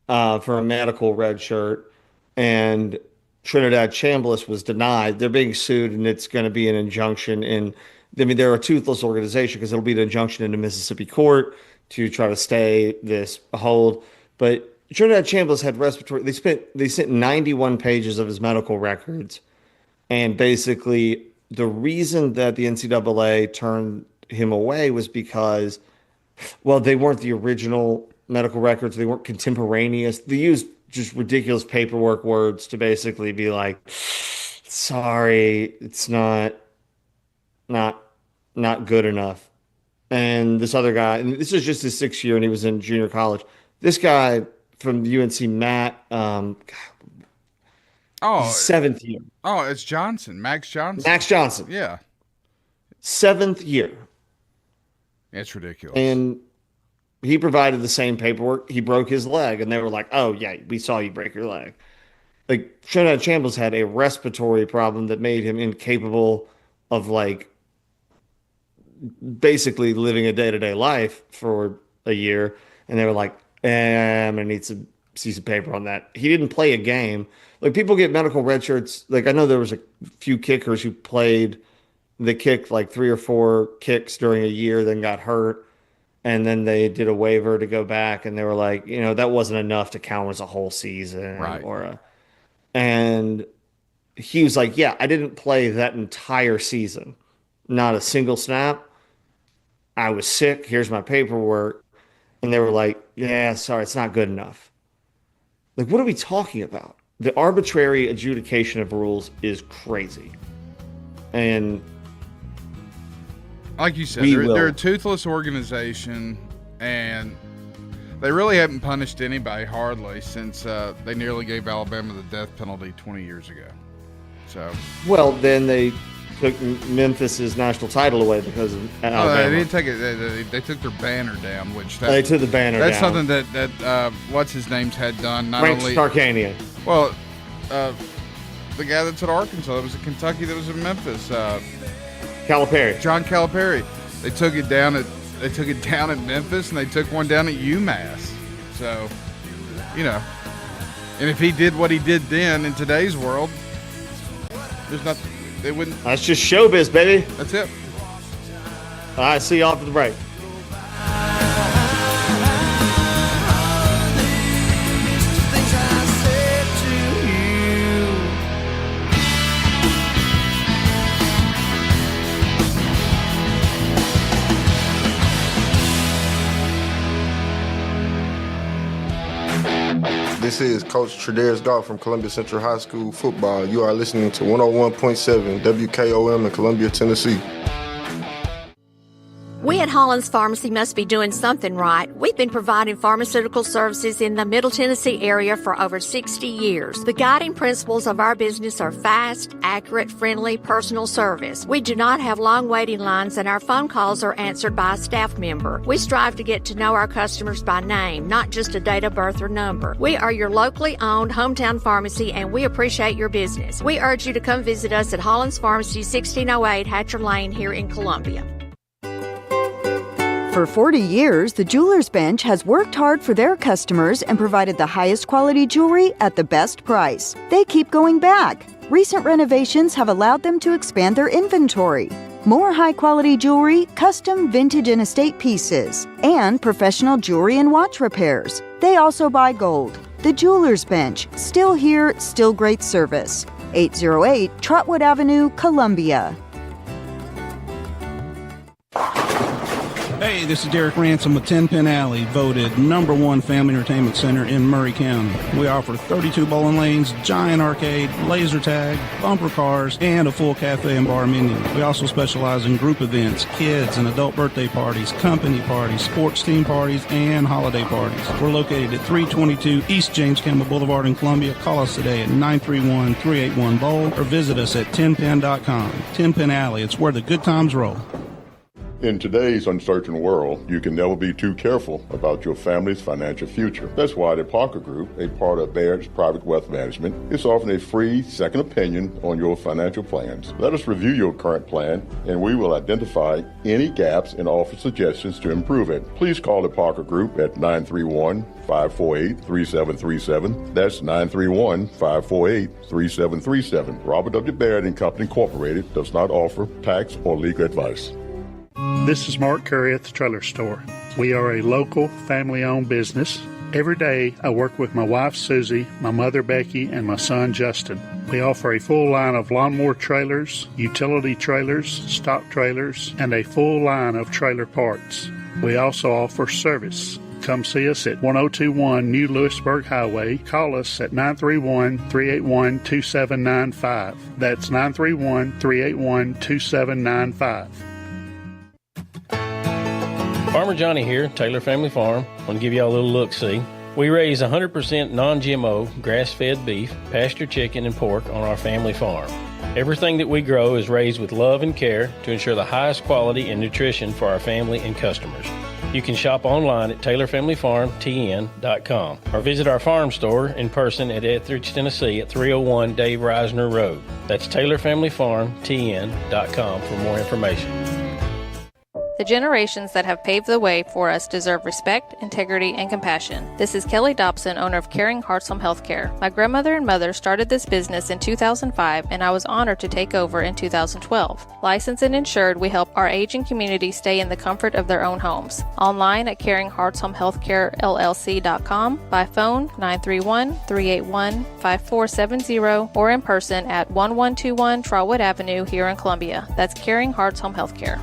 for a medical red shirt, and Trinidad Chambliss was denied. They're being sued, and it's going to be an injunction in. I mean, they're a toothless organization because it'll be an injunction into Mississippi court to try to stay this hold. But Trinidad Chambliss had respiratory. They sent 91 pages of his medical records, and basically the reason that the NCAA turned him away was because, well, they weren't the original medical records. They weren't contemporaneous. They used just ridiculous paperwork words to basically be like, sorry, it's not good enough. And this other guy, and this is just his 6th year, and he was in junior college. This guy from UNC, Matt, 7th year. Oh, it's Johnson, Max Johnson. Max Johnson. Yeah. 7th year. It's ridiculous. And he provided the same paperwork. He broke his leg, and they were like, oh, yeah, we saw you break your leg. Like, Trinidad Chambliss had a respiratory problem that made him incapable of, like, basically living a day-to-day life for a year. And they were like, I'm going to need to see some paper on that. He didn't play a game. Like, people get medical red shirts. Like, I know there was a few kickers who they kicked like 3 or 4 kicks during a year, then got hurt. And then they did a waiver to go back, and they were like, that wasn't enough to count as a whole season. Right. And he was like, yeah, I didn't play that entire season. Not a single snap. I was sick. Here's my paperwork. And they were like, yeah, sorry, it's not good enough. Like, what are we talking about? The arbitrary adjudication of rules is crazy. And like you said, they're a toothless organization, and they really haven't punished anybody hardly since they nearly gave Alabama the death penalty 20 years ago. So, well, then they took Memphis's national title away because of Alabama. They didn't take it. They took their banner down, which they took the banner down. That's something that what's his name's had done. Not Ranks only Tarkanian. Well, the guy that's at Arkansas, that was in Kentucky, that was in Memphis. Calipari. John Calipari. They took it down at Memphis, and they took one down at UMass. So, you know, and if he did what he did then in today's world, there's nothing. They wouldn't. That's just showbiz, baby. That's it. All right, see you after the break. This is Coach Tradaris Goff from Columbia Central High School football. You are listening to 101.7 WKOM in Columbia, Tennessee. We at Hollins Pharmacy must be doing something right. We've been providing pharmaceutical services in the Middle Tennessee area for over 60 years. The guiding principles of our business are fast, accurate, friendly, personal service. We do not have long waiting lines, and our phone calls are answered by a staff member. We strive to get to know our customers by name, not just a date of birth or number. We are your locally owned hometown pharmacy, and we appreciate your business. We urge you to come visit us at Hollins Pharmacy, 1608 Hatcher Lane here in Columbia. For 40 years, the Jewelers Bench has worked hard for their customers and provided the highest quality jewelry at the best price. They keep going back. Recent renovations have allowed them to expand their inventory. More high-quality jewelry, custom vintage and estate pieces, and professional jewelry and watch repairs. They also buy gold. The Jewelers Bench, still here, still great service. 808 Trotwood Avenue, Columbia. Hey, this is Derek Ransom with 10 Pin Alley, voted #1 family entertainment center in Murray County. We offer 32 bowling lanes, giant arcade, laser tag, bumper cars, and a full cafe and bar menu. We also specialize in group events, kids and adult birthday parties, company parties, sports team parties, and holiday parties. We're located at 322 East James Campbell Boulevard in Columbia. Call us today at 931-381-BOWL or visit us at 10pin.com. 10 Pin Alley, it's where the good times roll. In today's uncertain world, you can never be too careful about your family's financial future. That's why the Parker Group, a part of Baird's Private Wealth Management, is offering a free second opinion on your financial plans. Let us review your current plan, and we will identify any gaps and offer suggestions to improve it. Please call the Parker Group at 931-548-3737. That's 931-548-3737. Robert W. Baird and Company Incorporated does not offer tax or legal advice. This is Mark Curry at the Trailer Store. We are a local, family-owned business. Every day, I work with my wife, Susie, my mother, Becky, and my son, Justin. We offer a full line of lawnmower trailers, utility trailers, stock trailers, and a full line of trailer parts. We also offer service. Come see us at 1021 New Lewisburg Highway. Call us at 931-381-2795. That's 931-381-2795. Farmer Johnny here, Taylor Family Farm. I want to give y'all a little look-see. We raise 100% non-GMO, grass-fed beef, pasture chicken, and pork on our family farm. Everything that we grow is raised with love and care to ensure the highest quality and nutrition for our family and customers. You can shop online at TaylorFamilyFarmTN.com or visit our farm store in person at Etheridge, Tennessee at 301 Dave Reisner Road. That's TaylorFamilyFarmTN.com for more information. The generations that have paved the way for us deserve respect, integrity, and compassion. This is Kelly Dobson, owner of Caring Hearts Home Healthcare. My grandmother and mother started this business in 2005, and I was honored to take over in 2012. Licensed and insured, we help our aging community stay in the comfort of their own homes. Online at CaringHeartsHomeHealthCareLLC.com, by phone 931-381-5470, or in person at 1121 Trotwood Avenue here in Columbia. That's Caring Hearts Home Healthcare.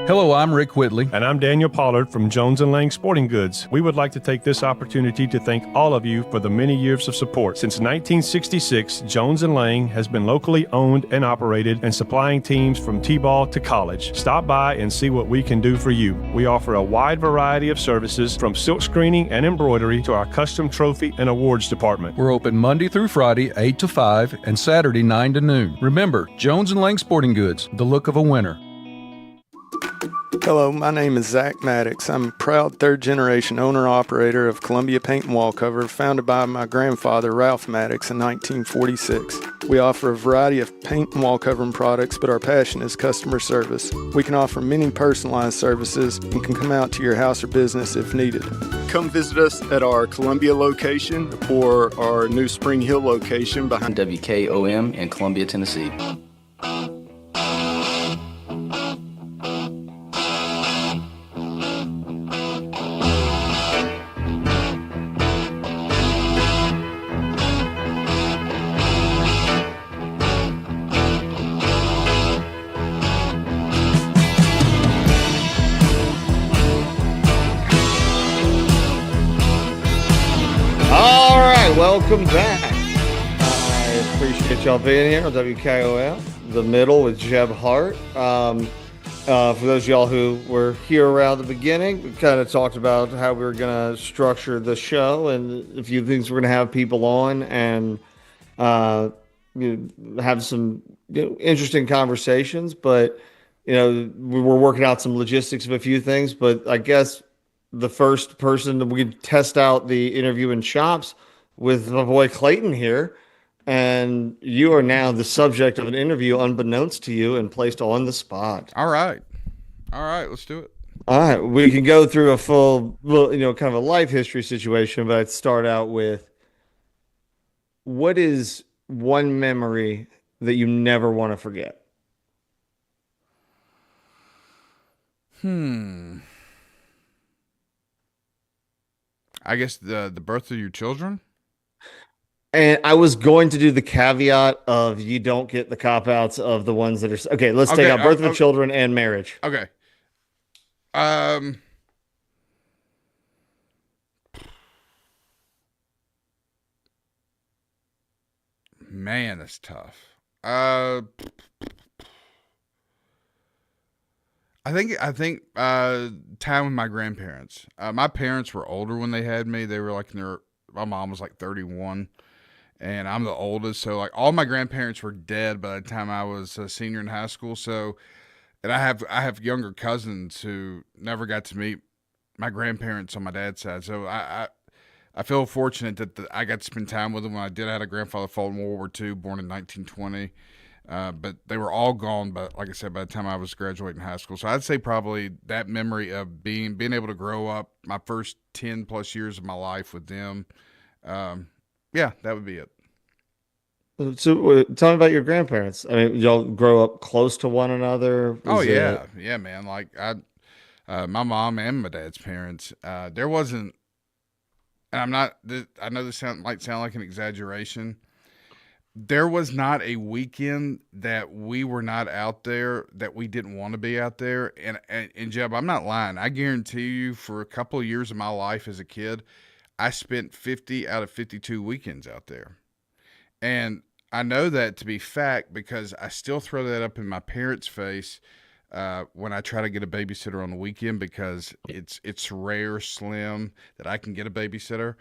Hello, I'm Rick Whitley. And I'm Daniel Pollard from Jones & Lang Sporting Goods. We would like to take this opportunity to thank all of you for the many years of support. Since 1966, Jones & Lang has been locally owned and operated and supplying teams from T-ball to college. Stop by and see what we can do for you. We offer a wide variety of services from silk screening and embroidery to our custom trophy and awards department. We're open Monday through Friday, 8 to 5, and Saturday, 9 to noon. Remember, Jones & Lang Sporting Goods, the look of a winner. Hello, my name is Zach Maddox. I'm a proud third-generation owner-operator of Columbia Paint and Wallcover, founded by my grandfather, Ralph Maddox, in 1946. We offer a variety of paint and wallcovering products, but our passion is customer service. We can offer many personalized services and can come out to your house or business if needed. Come visit us at our Columbia location or our new Spring Hill location behind WKOM in Columbia, Tennessee. Welcome back. I appreciate y'all being here on WKOM, The Middle with Jeb Hart. For those of y'all who were here around the beginning, we kind of talked about how we were going to structure the show and a few things we're going to have people on and have some interesting conversations. But, we were working out some logistics of a few things. But I guess the first person that we test out the interview in chops with my boy Clayton here, and you are now the subject of an interview unbeknownst to you and placed on the spot. All right, let's do it. All right, we can go through a full, kind of a life history situation, but I'd start out with, what is one memory that you never want to forget? I guess the birth of your children. And I was going to do the caveat of you don't get the cop-outs of the ones that are... Okay, let's take out birth of the children and marriage. Okay. Man, that's tough. I think time with my grandparents. My parents were older when they had me. They were like my mom was like 31. And I'm the oldest, so like all my grandparents were dead by the time I was a senior in high school. So, and I have younger cousins who never got to meet my grandparents on my dad's side. So I feel fortunate that I got to spend time with them when I did. I had a grandfather fought in World War II, born in 1920, but they were all gone. But like I said, by the time I was graduating high school, so I'd say probably that memory of being able to grow up my first 10 plus years of my life with them. Yeah, that would be it. So tell me about your grandparents. I mean, y'all grow up close to one another? Yeah, man. Like my mom and my dad's parents, there wasn't, and I know this might sound like an exaggeration. There was not a weekend that we were not out there that we didn't want to be out there. And Jeb, I'm not lying. I guarantee you for a couple of years of my life as a kid, I spent 50 out of 52 weekends out there. And I know that to be fact because I still throw that up in my parents' face when I try to get a babysitter on the weekend because it's rare, slim that I can get a babysitter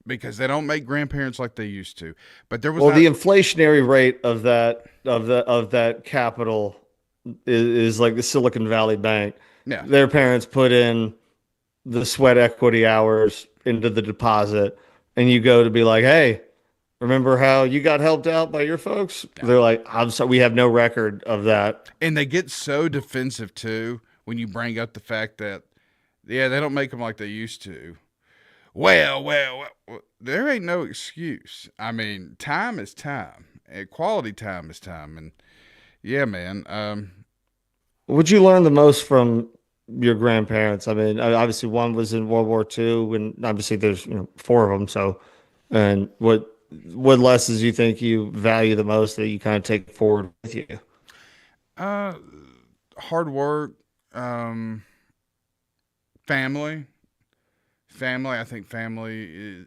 because they don't make grandparents like they used to. But there was the inflationary rate of that capital is like the Silicon Valley Bank. Yeah, their parents put in the sweat equity hours into the deposit, and you go to be like, hey, remember how you got helped out by your folks? Yeah. They're like, I'm sorry, we have no record of that. And they get so defensive too when you bring up the fact that, they don't make them like they used to. Well, there ain't no excuse. I mean, time is time. Quality time is time. And yeah, man. What'd you learn the most from your grandparents? I mean, obviously one was in World War II, and obviously there's 4 of them. So, and what lessons do you think you value the most that you kind of take forward with you? hard work, family. I think family is.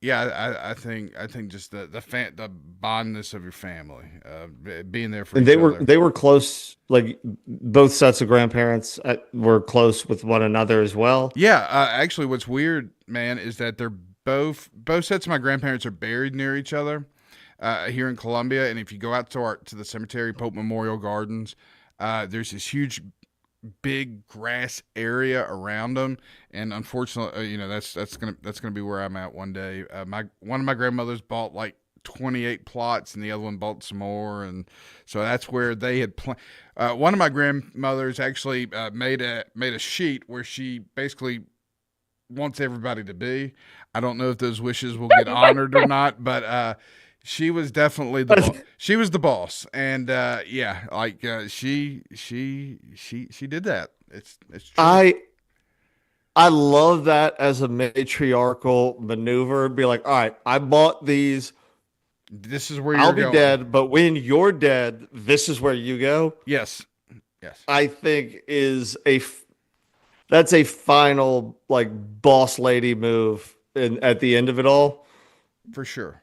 I think just the bondness of your family, being there for And each other. they were close. Like both sets of grandparents were close with one another as well. Yeah, actually, what's weird, man, is that they're both sets of my grandparents are buried near each other here in Columbia. And if you go out to the cemetery, Pope Memorial Gardens, there's this huge, big grass area around them. And unfortunately, that's gonna be where I'm at one day. One of my grandmothers bought like 28 plots, and the other one bought some more, and so that's where they had one of my grandmothers actually made a sheet where she basically wants everybody to be. I don't know if those wishes will get honored or not, but she was definitely she was the boss, and she did that. It's true. I love that as a matriarchal maneuver. Be like, all right, I bought these. This is where I'll be dead, but when you're dead, this is where you go. Yes. I think that's a final like boss lady move at the end of it all. For sure.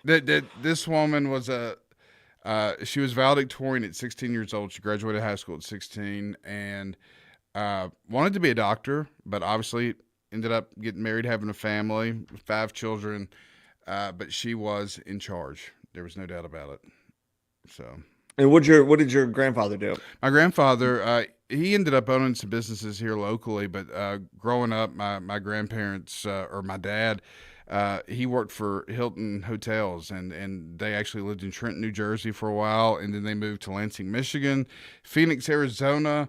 This woman was she was valedictorian at 16 years old. She graduated high school at 16 and wanted to be a doctor, but obviously ended up getting married, having a family, 5 children. But she was in charge. There was no doubt about it. So. And what did your grandfather do? My grandfather, he ended up owning some businesses here locally, but growing up, my grandparents or my dad, he worked for Hilton Hotels, and they actually lived in Trenton, New Jersey for a while, and then they moved to Lansing, Michigan, Phoenix, Arizona,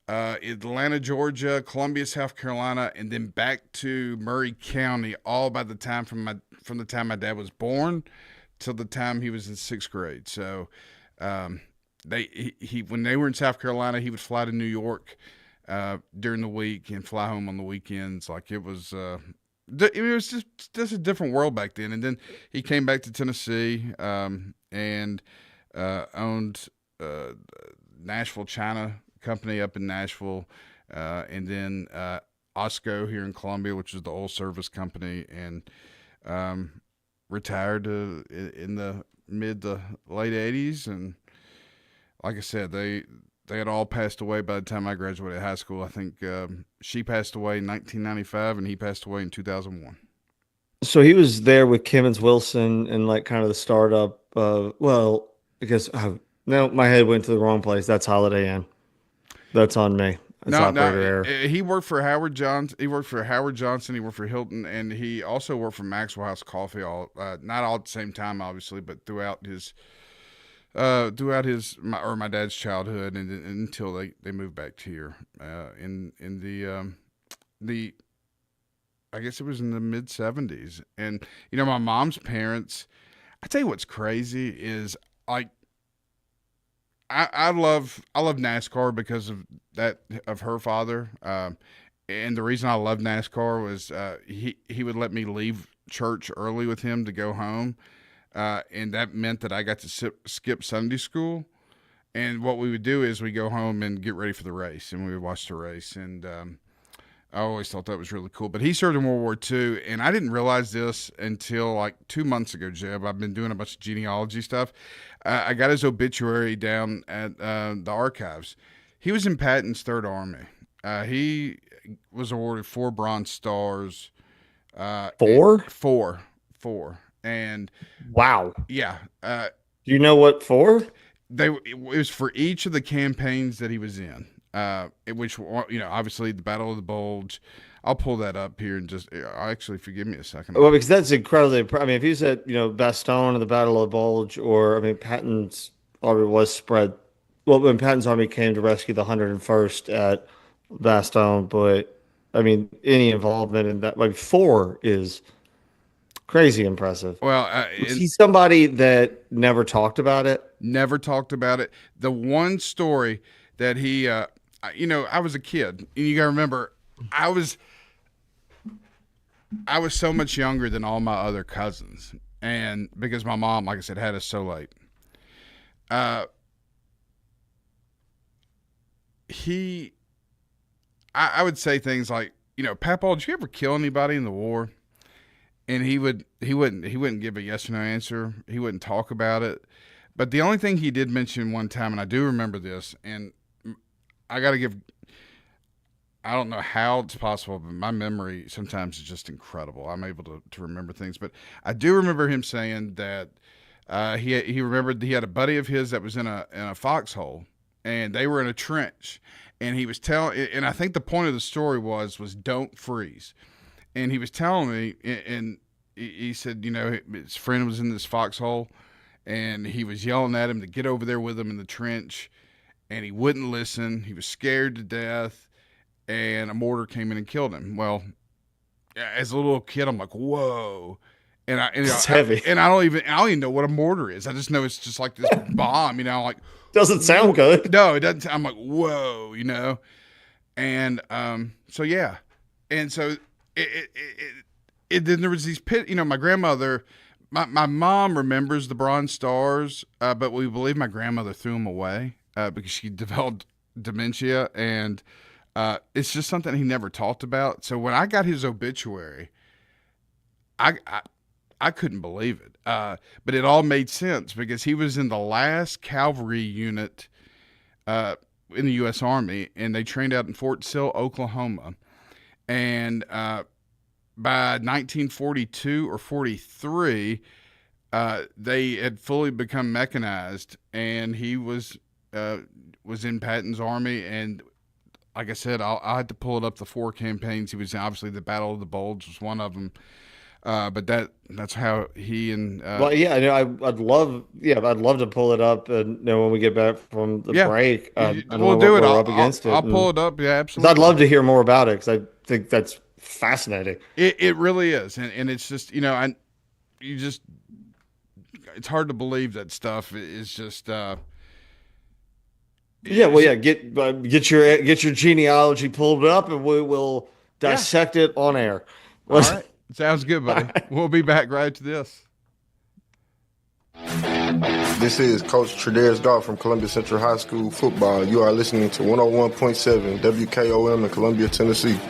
Atlanta, Georgia, Columbia, South Carolina, and then back to Murray County, all by the time from the time my dad was born till the time he was in 6th grade. So when they were in South Carolina, he would fly to New York during the week and fly home on the weekends. Like it was just a different world back then. And then he came back to Tennessee and owned Nashville China Company up in Nashville, and then Osco here in Columbia, which is the oil service company, and retired in the mid to late 80s. And like I said, they had all passed away by the time I graduated high school. I think she passed away in 1995 and he passed away in 2001. So he was there with Kimmons Wilson and like kind of the startup because no, my head went to the wrong place. That's Holiday Inn. That's on me. He worked for Howard Johnson. He worked for Howard Johnson. He worked for Hilton, and he also worked for Maxwell House Coffee. Not all at the same time, obviously, but throughout my dad's childhood, and until they moved back here in the I guess it was in the mid 70s. And my mom's parents. I tell you what's crazy is like. I love NASCAR because of her father, and the reason I love NASCAR was he would let me leave church early with him to go home, and that meant that I got to skip Sunday school. And what we would do is we go home and get ready for the race, and we would watch the race. And I always thought that was really cool. But he served in World War II, and I didn't realize this until like 2 months ago, Jeb. I've been doing a bunch of genealogy stuff. I got his obituary down at the archives. He was in Patton's Third Army. He was awarded 4 Bronze Stars. 4? 4. And wow. Yeah. Do you know what for? It was for each of the campaigns that he was in. Which obviously the Battle of the Bulge. I'll pull that up here and actually forgive me a second. Well, because that's incredibly. I mean, if you said Bastogne or the Battle of the Bulge, or Patton's army was spread. Well, when Patton's army came to rescue the 101st at Bastogne, but I mean, any involvement in that, like 4 is crazy impressive. Well, he's somebody that never talked about it. Never talked about it. The one story that he, I was a kid, and you got to remember, I was so much younger than all my other cousins, and because my mom, like I said, had us so late, I would say things like, Papaw, did you ever kill anybody in the war? And he wouldn't give a yes or no answer. He wouldn't talk about it. But the only thing he did mention one time, and I do remember this, and I don't know how it's possible, but my memory sometimes is just incredible. I'm able to remember things. But I do remember him saying that he remembered he had a buddy of his that was in a foxhole, and they were in a trench. And he was and I think the point of the story was don't freeze. And he was telling me, and he said, his friend was in this foxhole, and he was yelling at him to get over there with him in the trench, and he wouldn't listen. He was scared to death, and a mortar came in and killed him. Well, as a little kid, I'm like, whoa. And it's heavy. And I don't even know what a mortar is. I just know it's just like this bomb, like. Doesn't sound good. No, it doesn't. I'm like, whoa, and so yeah, and so then there was these my grandmother, my mom remembers the Bronze Stars, but we believe my grandmother threw them away because she developed dementia, and it's just something he never talked about. So when I got his obituary, I couldn't believe it. But it all made sense because he was in the last cavalry unit in the U.S. Army, and they trained out in Fort Sill, Oklahoma. And by 1942 or 43, they had fully become mechanized, and he was in Patton's army. And like I said, I had to pull it up, the 4 campaigns. He was obviously the Battle of the Bulge was one of them. But that's how he and well, yeah, I'd love to pull it up, and when we get back from the break, we'll do it. I'll pull it up. Yeah, absolutely. I'd love to hear more about it because I think that's fascinating. It really is, and it's just it's hard to believe that stuff is just. Get your genealogy pulled up, and we will dissect it on air. All right. Sounds good, buddy. Right. We'll be back right after this. This is Coach Tredarius Goff from Columbia Central High School football. You are listening to 101.7 WKOM in Columbia, Tennessee.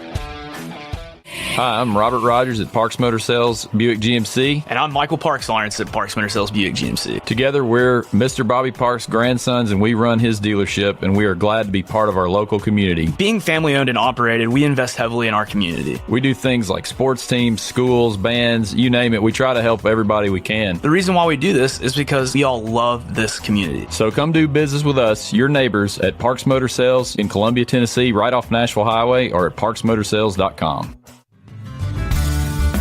Hi, I'm Robert Rogers at Parks Motor Sales Buick GMC. And I'm Michael Parks Lawrence at Parks Motor Sales Buick GMC. Together, we're Mr. Bobby Parks' grandsons, and we run his dealership, and we are glad to be part of our local community. Being family-owned and operated, we invest heavily in our community. We do things like sports teams, schools, bands, you name it. We try to help everybody we can. The reason why we do this is because we all love this community. So come do business with us, your neighbors, at Parks Motor Sales in Columbia, Tennessee, right off Nashville Highway, or at parksmotorsales.com.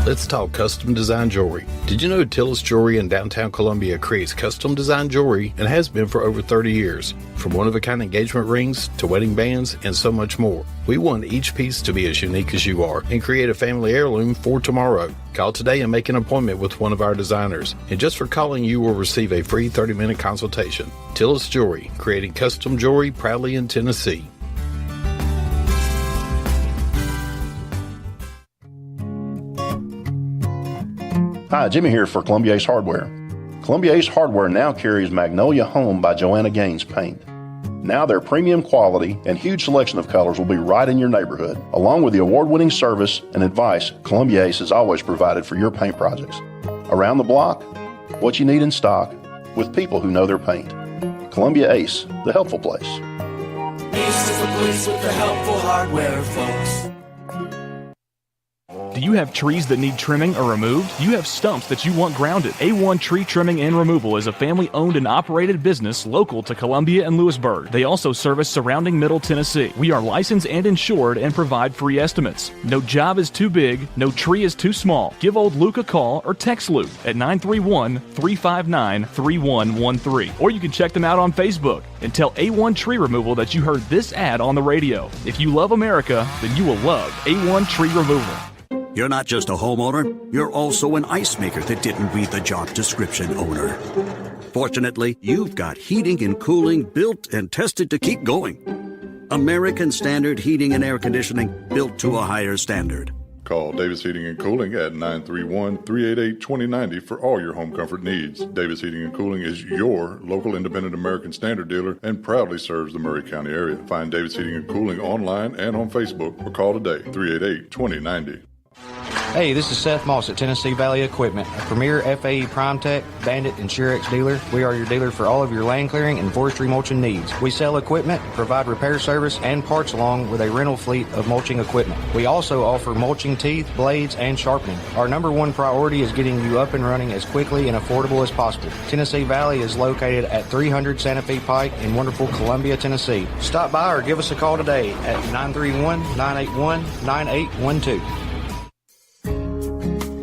Let's talk custom design jewelry. Did you know Tillis Jewelry in downtown Columbia creates custom design jewelry and has been for over 30 years? From one-of-a-kind engagement rings to wedding bands and so much more. We want each piece to be as unique as you are and create a family heirloom for tomorrow. Call today and make an appointment with one of our designers. And just for calling, you will receive a free 30-minute consultation. Tillis Jewelry, creating custom jewelry proudly in Tennessee. Hi, Jimmy here for Columbia Ace Hardware. Columbia Ace Hardware now carries Magnolia Home by Joanna Gaines paint. Now their premium quality and huge selection of colors will be right in your neighborhood. Along with the award-winning service and advice Columbia Ace has always provided for your paint projects. Around the block, what you need in stock, with people who know their paint. Columbia Ace, the helpful place. Ace is the place with the helpful hardware, folks. Do you have trees that need trimming or removed? Do you have stumps that you want grounded? A1 Tree Trimming and Removal is a family-owned and operated business local to Columbia and Lewisburg. They also service surrounding Middle Tennessee. We are licensed and insured and provide free estimates. No job is too big, no tree is too small. Give old Luke a call or text Luke at 931-359-3113. Or you can check them out on Facebook and tell A1 Tree Removal that you heard this ad on the radio. If you love America, then you will love A1 Tree Removal. You're not just a homeowner, you're also an ice maker that didn't read the job description owner. Fortunately, you've got heating and cooling built and tested to keep going. American Standard Heating and Air Conditioning, built to a higher standard. Call Davis Heating and Cooling at 931-388-2090 for all your home comfort needs. Davis Heating and Cooling is your local independent American Standard dealer and proudly serves the Murray County area. Find Davis Heating and Cooling online and on Facebook or call today 388-2090. Hey, this is Seth Moss at Tennessee Valley Equipment, a premier FAE PrimeTech, Bandit, and Surex dealer. We are your dealer for all of your land clearing and forestry mulching needs. We sell equipment, provide repair service, and parts along with a rental fleet of mulching equipment. We also offer mulching teeth, blades, and sharpening. Our number one priority is getting you up and running as quickly and affordable as possible. Tennessee Valley is located at 300 Santa Fe Pike in wonderful Columbia, Tennessee. Stop by or give us a call today at 931-981-9812.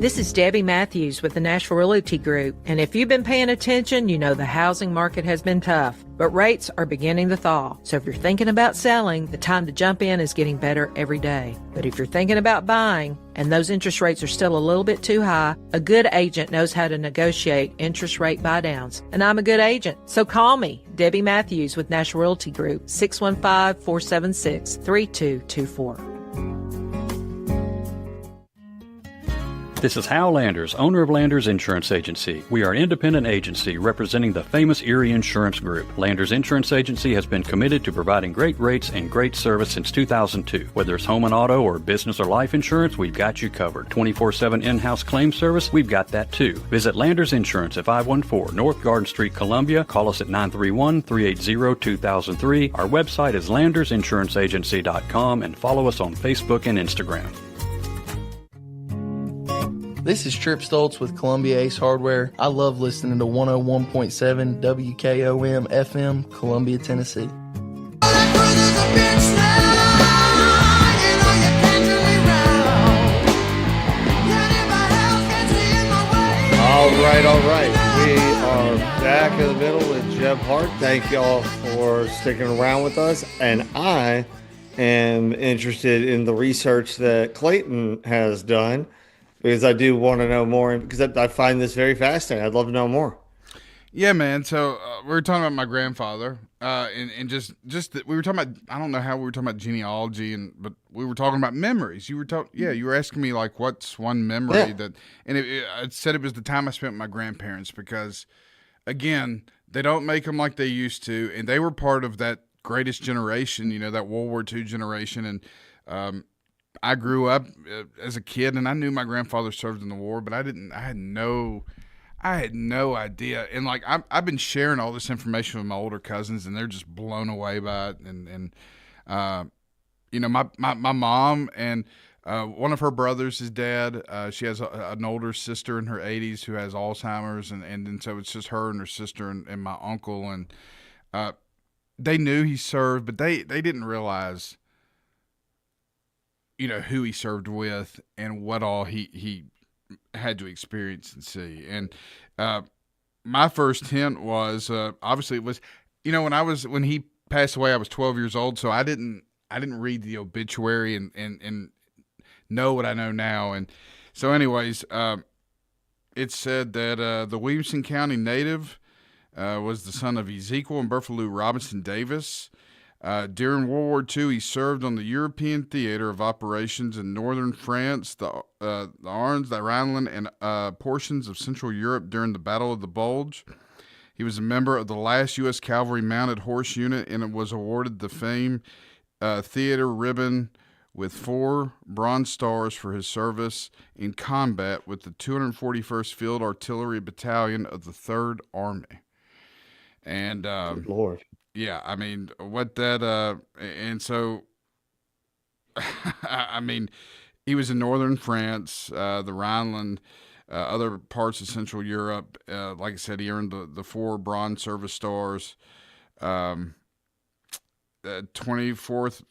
This is Debbie Matthews with the Nashville Realty Group, and if you've been paying attention, you know the housing market has been tough, but rates are beginning to thaw. So if you're thinking about selling, the time to jump in is getting better every day. But if you're thinking about buying, and those interest rates are still a little bit too high, a good agent knows how to negotiate interest rate buydowns. And I'm a good agent, so call me, Debbie Matthews with Nashville Realty Group, 615-476-3224. This is Hal Landers, owner of Landers Insurance Agency. We are an independent agency representing the famous Erie Insurance Group. Landers Insurance Agency has been committed to providing great rates and great service since 2002. Whether it's home and auto or business or life insurance, we've got you covered. 24/7 in-house claim service, we've got that too. Visit Landers Insurance at 514 North Garden Street, Columbia. Call us at 931-380-2003. Our website is landersinsuranceagency.com and follow us on Facebook and Instagram. This is Trip Stoltz with Columbia Ace Hardware. I love listening to 101.7 WKOM FM, Columbia, Tennessee. All right. We are back in the middle with Jeb Hart. Thank y'all for sticking around with us. And I am interested in the research that Clayton has done, because I do want to know more, because I find this very fascinating. I'd love to know more. Yeah, man. So we were talking about my grandfather, and just that we were talking about. I don't know how we were talking about genealogy, but we were talking about memories. You were asking me like, what's one memory that, and I said it was the time I spent with my grandparents, because, again, they don't make them like they used to, and they were part of that greatest generation. That World War II generation, and I grew up as a kid, and I knew my grandfather served in the war, but I had no idea. And like I've been sharing all this information with my older cousins, and they're just blown away by it. And my mom and one of her brothers is dead. She has an older sister in her 80s who has Alzheimer's, and so it's just her and her sister and my uncle, and they knew he served, but they didn't realize who he served with and what all he had to experience and see. And my first hint was obviously it was when he passed away, I was 12 years old, so I didn't read the obituary and know what I know now. And so anyways, it said that the Williamson County native was the son of Ezekiel and Bertha Lou Robinson Davis. During World War II, he served on the European theater of operations in northern France, the Ardennes, the Rhineland, and portions of Central Europe during the Battle of the Bulge. He was a member of the last U.S. Cavalry Mounted Horse Unit, and was awarded the Fame Theater Ribbon with 4 Bronze Stars for his service in combat with the 241st Field Artillery Battalion of the 3rd Army. And Good Lord. Yeah, I mean, what that, and so, I mean, he was in northern France, the Rhineland, other parts of Central Europe. Like I said, he earned the 4 Bronze Service Stars. 24th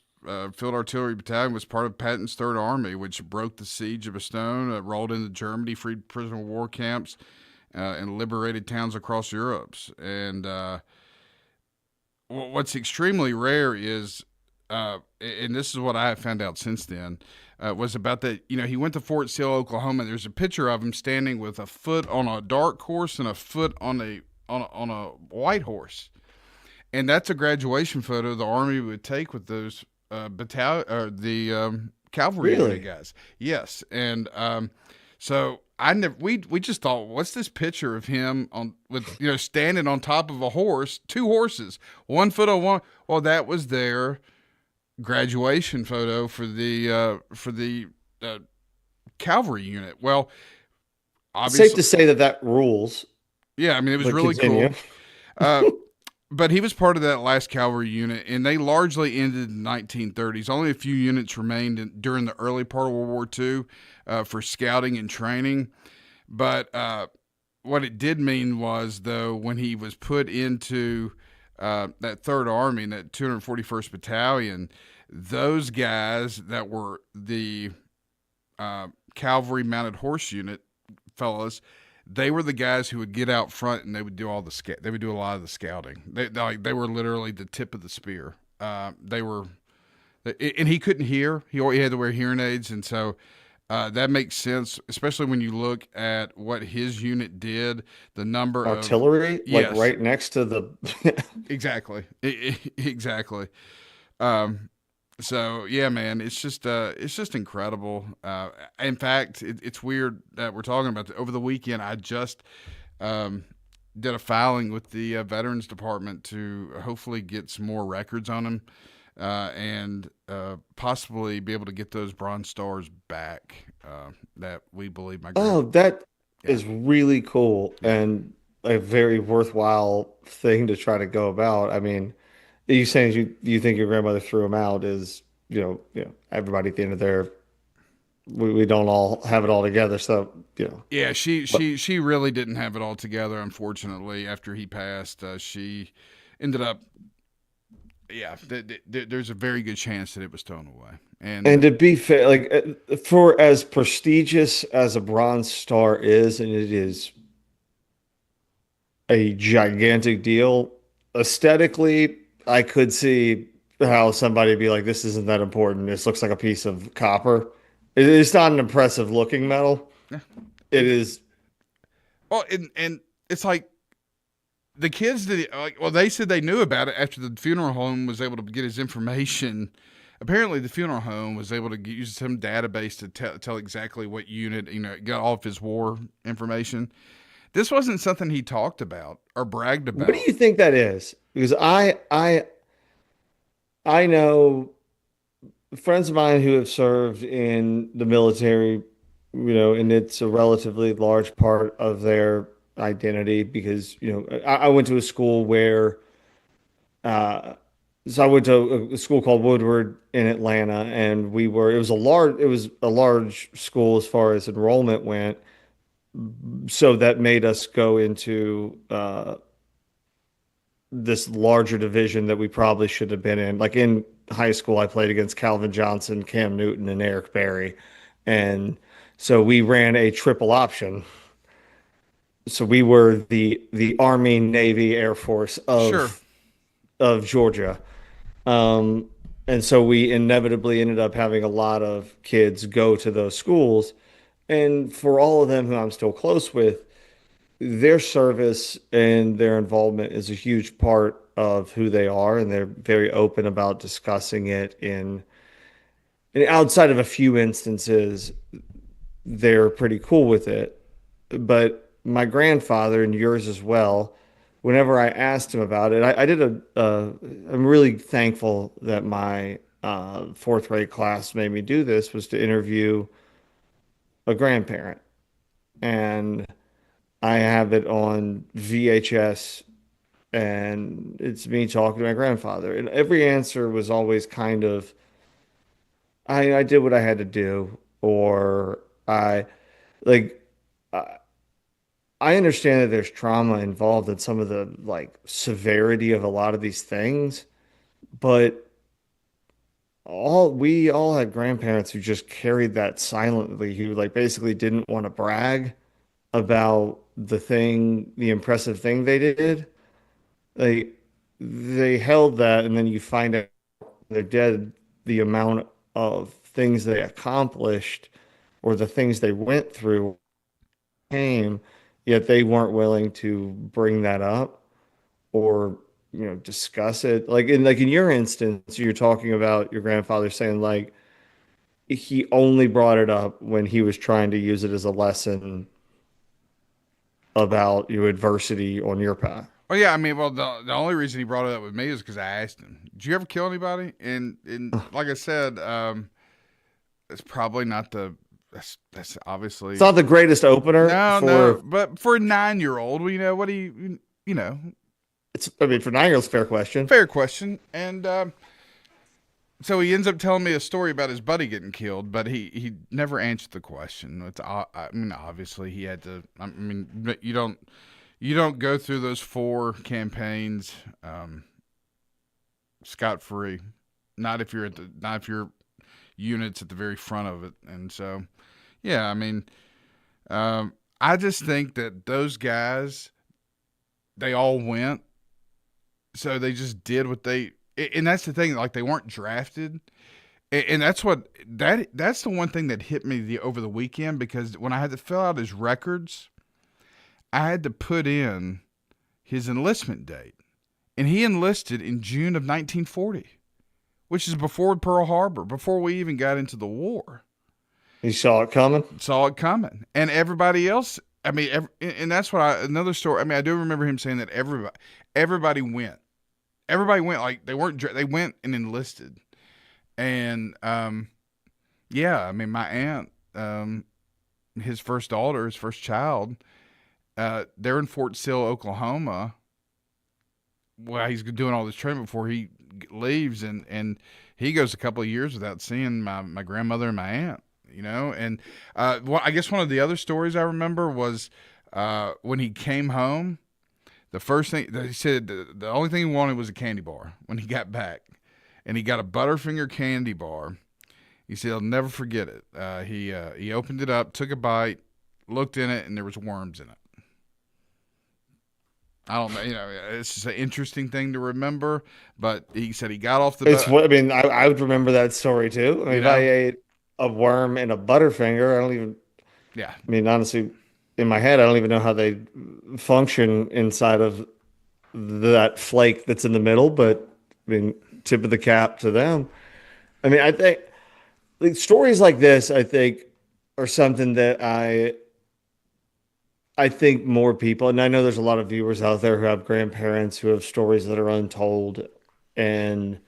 Field Artillery Battalion was part of Patton's Third Army, which broke the siege of Bastogne, rolled into Germany, freed prisoner of war camps, and liberated towns across Europe. And what's extremely rare is, and this is what I have found out since then, was about that, he went to Fort Sill, Oklahoma. There's a picture of him standing with a foot on a dark horse and a foot on a white horse. And that's a graduation photo the Army would take with those the cavalry unit guys. Yes, and so I never we just thought, what's this picture of him on with standing on top of a horse, two horses, 1 foot on one. Well, that was their graduation photo for the cavalry unit. Well, obviously, safe to say that rules. Yeah, I mean, it was really continue. cool. But he was part of that last cavalry unit, and they largely ended in the 1930s. Only a few units remained during the early part of World War II for scouting and training. But what it did mean was, though, when he was put into that Third Army, that 241st Battalion, those guys that were the cavalry mounted horse unit fellas, they were the guys who would get out front and they would do all the they would do a lot of the scouting. They were literally the tip of the spear. They were, and he couldn't hear. He had to wear hearing aids, and so that makes sense, especially when you look at what his unit did. The number artillery, of yes, right next to the exactly, exactly. So yeah, man, it's just incredible. In fact, it's weird that we're talking about over the weekend. I just did a filing with the Veterans Department to hopefully get some more records on him, and possibly be able to get those Bronze Stars back that we believe that is really cool and a very worthwhile thing to try to go about. I mean, you saying you think your grandmother threw them out is, everybody at the end of their, we don't all have it all together. So, Yeah, she really didn't have it all together, unfortunately. After he passed, she ended up, there's a very good chance that it was thrown away. And to be fair, like for as prestigious as a Bronze Star is, and it is a gigantic deal, aesthetically, I could see how somebody would be like, this isn't that important. This looks like a piece of copper. It's not an impressive looking medal. Yeah. It is. Well, and it's like the kids they said they knew about it after the funeral home was able to get his information. Apparently the funeral home was able to use some database to tell exactly what unit, got all of his war information. This wasn't something he talked about or bragged about. What do you think that is? Because I know friends of mine who have served in the military, and it's a relatively large part of their identity because, I went to a school where, so I went to a school called Woodward in Atlanta, and it was a large school as far as enrollment went. So that made us go into this larger division that we probably should have been in. Like in high school, I played against Calvin Johnson, Cam Newton, and Eric Berry. And so we ran a triple option. So we were the Army, Navy, Air Force of Georgia. And so we inevitably ended up having a lot of kids go to those schools. And for all of them who I'm still close with, their service and their involvement is a huge part of who they are, and they're very open about discussing it and outside of a few instances, they're pretty cool with it. But my grandfather, and yours as well, whenever I asked him about it, I'm really thankful that my fourth grade class made me do this, was to interview a grandparent. And I have it on VHS, and it's me talking to my grandfather. And every answer was always kind of, I did what I had to do, or like, I understand that there's trauma involved in some of the severity of a lot of these things, but we all had grandparents who just carried that silently, who basically didn't want to brag about the impressive thing they did. They held that, and then you find out they're dead, the amount of things they accomplished or the things they went through came, yet they weren't willing to bring that up or discuss it. In your instance, you're talking about your grandfather saying he only brought it up when he was trying to use it as a lesson about your adversity on your path. Well, yeah, I mean, well, the only reason he brought it up with me is because I asked him, "Did you ever kill anybody?" And like I said, it's probably not that's obviously It's not the greatest opener. No, but for a 9-year-old, well, what do you know? It's, I mean, for 9-year-olds, fair question. Fair question, and so he ends up telling me a story about his buddy getting killed, but he never answered the question. I mean, obviously he had to. I mean, you don't go through those 4 campaigns scot free. Not if your unit's at the very front of it. And so, yeah, I mean, I just think that those guys, they all went, so they just did what they. And that's the thing, like they weren't drafted, and that's the one thing that hit me over the weekend, because when I had to fill out his records, I had to put in his enlistment date, and he enlisted in June of 1940, which is before Pearl Harbor, before we even got into the war. You saw it coming? Saw it coming. And everybody else, I mean, and that's what another story, I mean, I do remember him saying that everybody went. Everybody went, like they went and enlisted. And, yeah, I mean, my aunt, his first daughter, his first child, they're in Fort Sill, Oklahoma. Well, he's doing all this training before he leaves, and he goes a couple of years without seeing my grandmother and my aunt, And I guess one of the other stories I remember was when he came home. The first thing that he said, the only thing he wanted was a candy bar when he got back, and he got a Butterfinger candy bar. He said he'll never forget it. He opened it up, took a bite, looked in it, and there was worms in it. I don't know, it's just an interesting thing to remember. But he said he got off the. I mean, I would remember that story too. I mean, if I ate a worm and a Butterfinger, I don't even. Yeah. I mean, honestly, in my head, I don't even know how they function inside of that flake that's in the middle. But I mean, tip of the cap to them. I mean, I think stories like this, I think, are something that I think more people, and I know there's a lot of viewers out there who have grandparents who have stories that are untold. And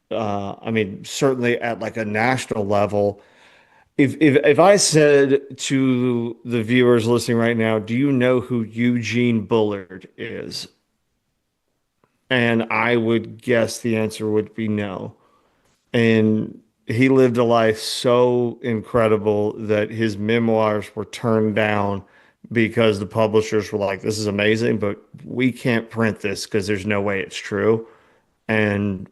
I mean, certainly at like a national level, if I said to the viewers listening right now, do you know who Eugene Bullard is? And I would guess the answer would be no. And he lived a life so incredible that his memoirs were turned down because the publishers were like, this is amazing, but we can't print this because there's no way it's true. And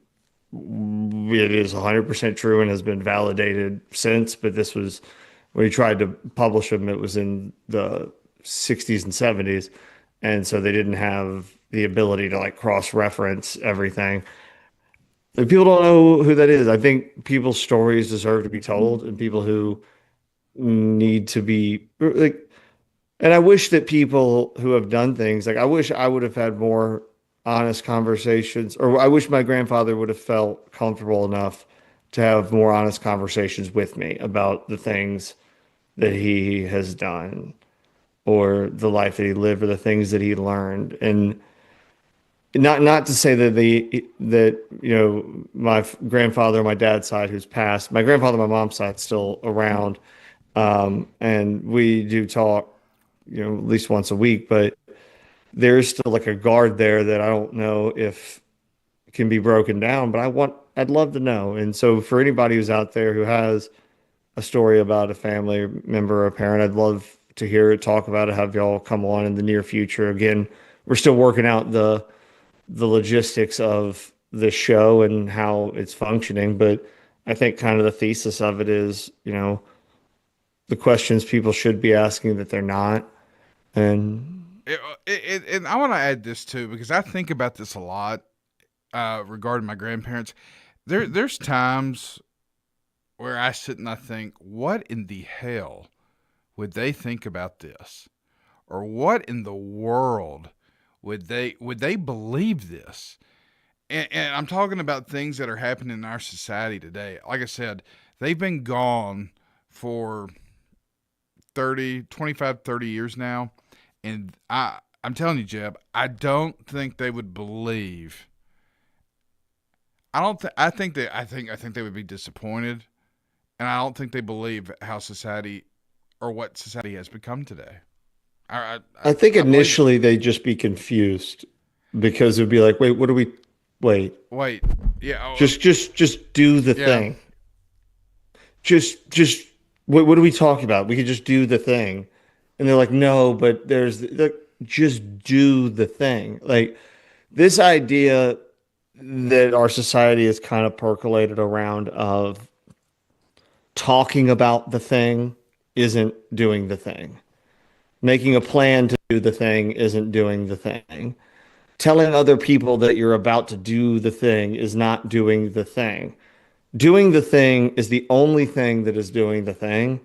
it is 100% true and has been validated since. But this was, when he tried to publish them, it was in the 60s and 70s. And so they didn't have the ability to like cross-reference everything. If people don't know who that is, I think people's stories deserve to be told, and people who need to be like. And I wish that people who have done things, like I wish I would have had more honest conversations, or I wish my grandfather would have felt comfortable enough to have more honest conversations with me about the things that he has done, or the life that he lived, or the things that he learned. And not to say that my grandfather on my dad's side who's passed, my grandfather on my mom's side is still around, and we do talk, at least once a week, but there's still like a guard there that I don't know if can be broken down, but I'd love to know. And so for anybody who's out there who has a story about a family member or a parent, I'd love to hear it, talk about it, have y'all come on in the near future. Again, we're still working out the logistics of the show and how it's functioning, but I think kind of the thesis of it is, the questions people should be asking that they're not. And I want to add this too, because I think about this a lot regarding my grandparents. There's times where I sit and I think, what in the hell would they think about this? Or what in the world would they believe this? And I'm talking about things that are happening in our society today. Like I said, they've been gone for 25, 30 years now. And I'm telling you, Jeb, I don't think they would believe. I think they would be disappointed. And I don't think they believe how society or what society has become today. I think initially they'd just be confused because it would be like, wait, what do we wait? Yeah. Just do the thing. Just what are we talking about? We could just do the thing. And they're like, no, but just do the thing. Like this idea that our society is kind of percolated around of talking about the thing isn't doing the thing. Making a plan to do the thing isn't doing the thing. Telling other people that you're about to do the thing is not doing the thing. Doing the thing is the only thing that is doing the thing.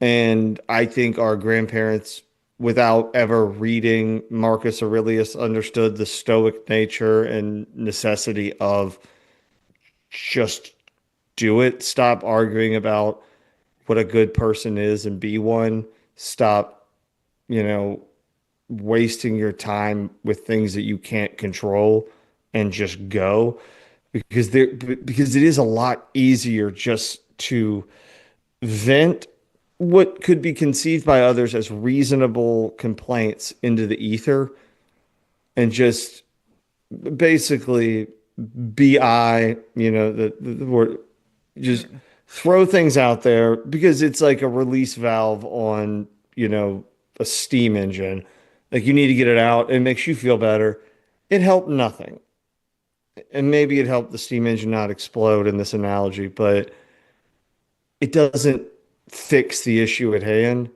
And I think our grandparents, without ever reading Marcus Aurelius, understood the stoic nature and necessity of just do it. Stop arguing about what a good person is and be one. Stop, wasting your time with things that you can't control and just go. Because it is a lot easier just to vent what could be conceived by others as reasonable complaints into the ether and just basically BI, the word, just throw things out there because it's like a release valve on, a steam engine. Like you need to get it out. It makes you feel better. It helped nothing. And maybe it helped the steam engine not explode in this analogy, but it doesn't fix the issue at hand.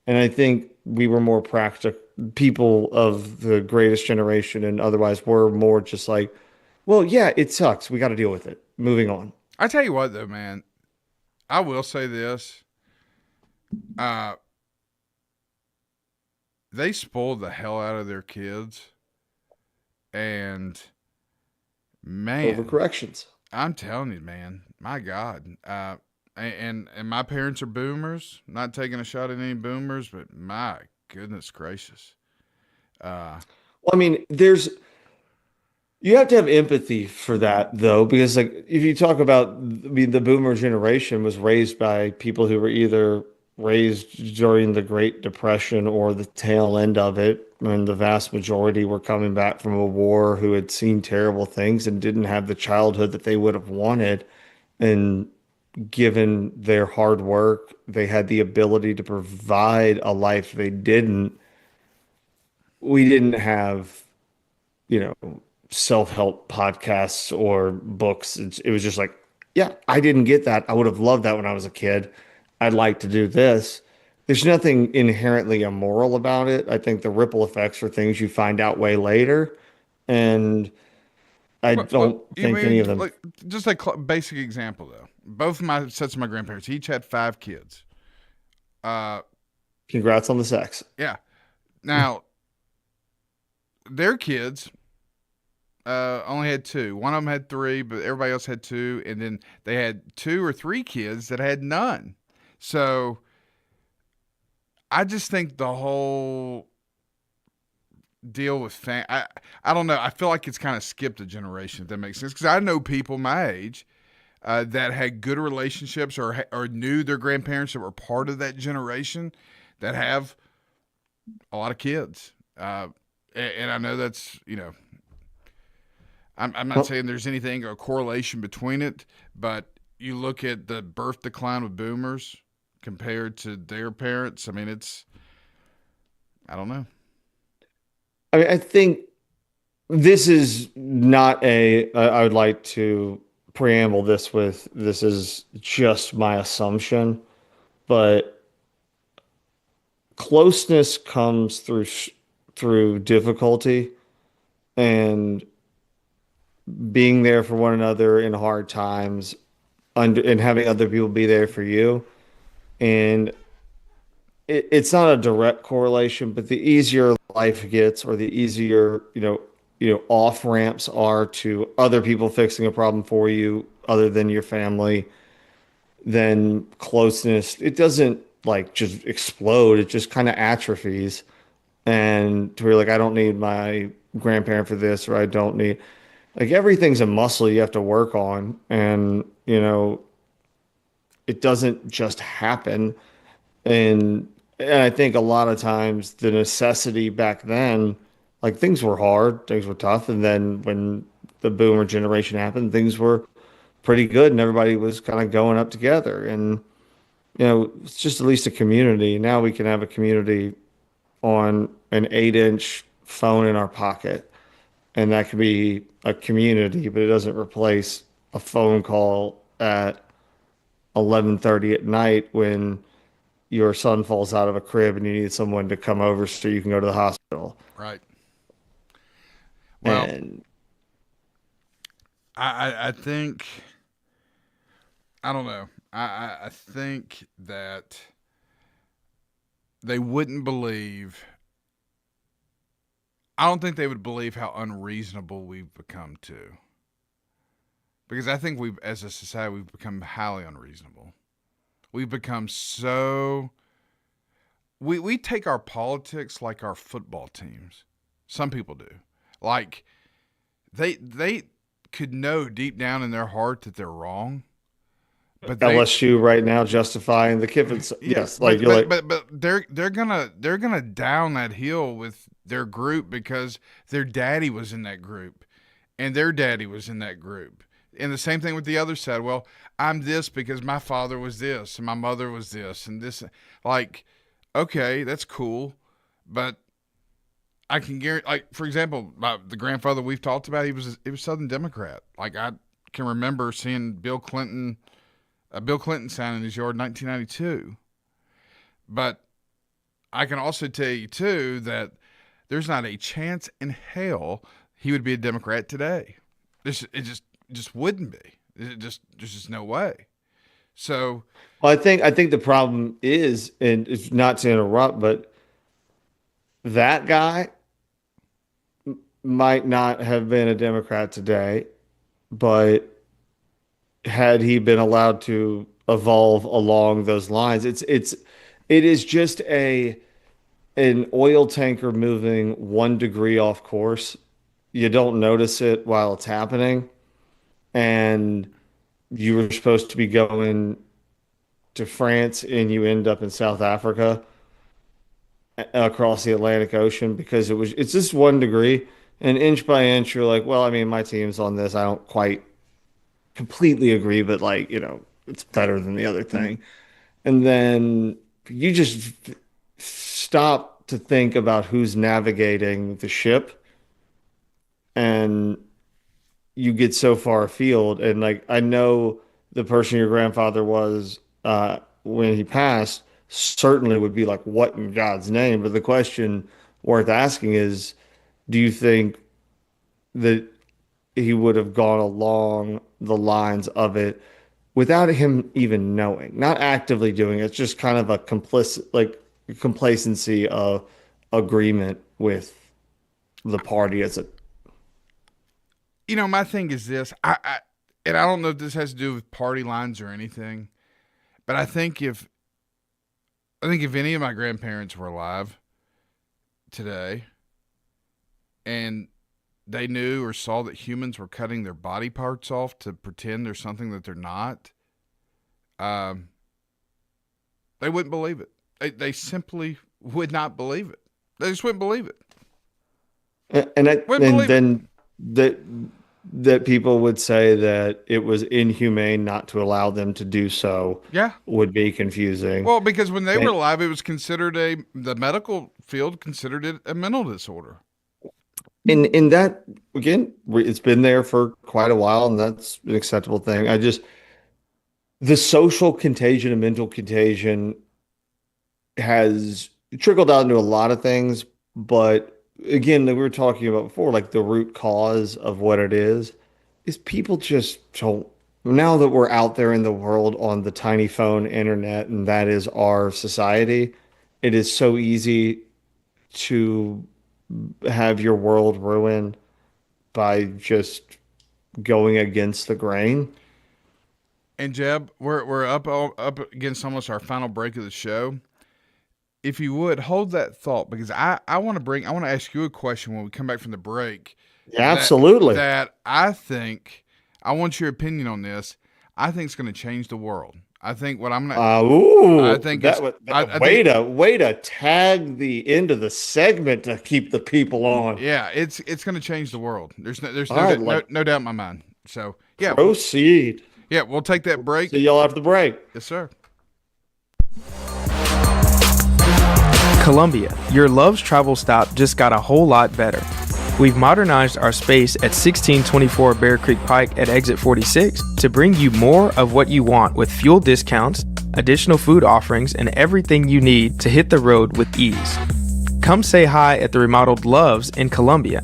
And I think we were more practical people of the greatest generation and otherwise were more just like, well, yeah, it sucks. We got to deal with it. Moving on. I tell you what, though, man, I will say this. They spoiled the hell out of their kids. And, man. Overcorrections. I'm telling you, man. My God. And my parents are boomers. Not taking a shot at any boomers, but my goodness gracious. Well, I mean, you have to have empathy for that, though, because like if you talk about, the boomer generation was raised by people who were either raised during the Great Depression or the tail end of it, and the vast majority were coming back from a war who had seen terrible things and didn't have the childhood that they would have wanted. And given their hard work, they had the ability to provide a life they didn't. We didn't have, self-help podcasts or books. It was just like, yeah, I didn't get that. I would have loved that when I was a kid. I'd like to do this. There's nothing inherently immoral about it. I think the ripple effects are things you find out way later. And I don't think any of them. Just a basic example, though. Both of my sets of my grandparents each had 5 kids. Congrats on the sex. Yeah. Now, their kids only had 2. One of them had 3, but everybody else had 2. And then they had 2 or 3 kids that had none. So I just think the whole deal with I don't know. I feel like it's kind of skipped a generation, if that makes sense. Because I know people my age that had good relationships or knew their grandparents that were part of that generation that have a lot of kids. And I know that's, I'm not saying there's a correlation between it, but you look at the birth decline with boomers compared to their parents. I mean, I don't know. I mean, I think this is not I would like to preamble this is just my assumption, but closeness comes through difficulty and being there for one another in hard times and having other people be there for you. And it's not a direct correlation, but the easier life gets or the easier, off ramps are to other people fixing a problem for you other than your family, then closeness, it doesn't like just explode. It just kind of atrophies. And to where like, I don't need my grandparent for this, or I don't need, like, everything's a muscle you have to work on. And, it doesn't just happen. And I think a lot of times the necessity back then, like, things were hard, things were tough. And then when the boomer generation happened, things were pretty good and everybody was kind of going up together. And, it's just at least a community. Now we can have a community on an 8-inch phone in our pocket. And that could be a community, but it doesn't replace a phone call at 11:30 at night when your son falls out of a crib and you need someone to come over so you can go to the hospital. Right. Well, And I think, I don't know. I think that they wouldn't believe. I don't think they would believe how unreasonable we've become too. Because I think as a society, we've become highly unreasonable. We've become so. We take our politics like our football teams. Some people do. Like, they could know deep down in their heart that they're wrong. But LSU right now justifying the Kiffin. Yes, like but they're gonna down that hill with their group because their daddy was in that group, and their daddy was in that group, and the same thing with the other side. Well, I'm this because my father was this and my mother was this and this. Like, okay, that's cool, but I can guarantee. Like, for example, the grandfather we've talked about, he was Southern Democrat. Like, I can remember seeing Bill Clinton sign in his yard in 1992. But I can also tell you, too, that there's not a chance in hell he would be a Democrat today. It just wouldn't be. There's just no way. So, well, I think the problem is, and it's not to interrupt, but that guy might not have been a Democrat today, but had he been allowed to evolve along those lines, it is just an oil tanker moving 1 degree off course. You don't notice it while it's happening, and you were supposed to be going to France and you end up in South Africa across the Atlantic Ocean because it's just 1 degree, and inch by inch you're like, well, I mean, my team's on this. I don't quite completely agree, but, like, it's better than the other thing. And then you just stop to think about who's navigating the ship, and you get so far afield. And, like, I know the person your grandfather was when he passed certainly would be like, what in God's name? But the question worth asking is, do you think that he would have gone along the lines of it without him even knowing, not actively doing it, just kind of a complacency of agreement with the party as a. My thing is this, and I don't know if this has to do with party lines or anything, but I think if any of my grandparents were alive today and they knew or saw that humans were cutting their body parts off to pretend they're something that they're not, they wouldn't believe it. They simply would not believe it. They just wouldn't believe it. And then that people would say that it was inhumane not to allow them to do so. Yeah, would be confusing. Well, because when they were alive, it was considered the medical field considered it a mental disorder. In that, again, it's been there for quite a while, and that's an acceptable thing. The social contagion and mental contagion has trickled out into a lot of things, but again, like we were talking about before, like the root cause of what it is people just don't. Now that we're out there in the world on the tiny phone internet, and that is our society, it is so easy to have your world ruined by just going against the grain. And Jeb, we're up against almost our final break of the show. If you would hold that thought, because I want to ask you a question when we come back from the break. Yeah, absolutely. That I want your opinion on this. I think it's going to change the world. I think what I'm gonna. I think way to tag the end of the segment to keep the people on. Yeah, it's going to change the world. There's no doubt in my mind. So yeah, proceed. Yeah, we'll take that break. See y'all after the break. Yes, sir. Columbia, your Love's travel stop just got a whole lot better. We've modernized our space at 1624 Bear Creek Pike at exit 46 to bring you more of what you want with fuel discounts, additional food offerings, and everything you need to hit the road with ease. Come say hi at the remodeled Love's in Columbia.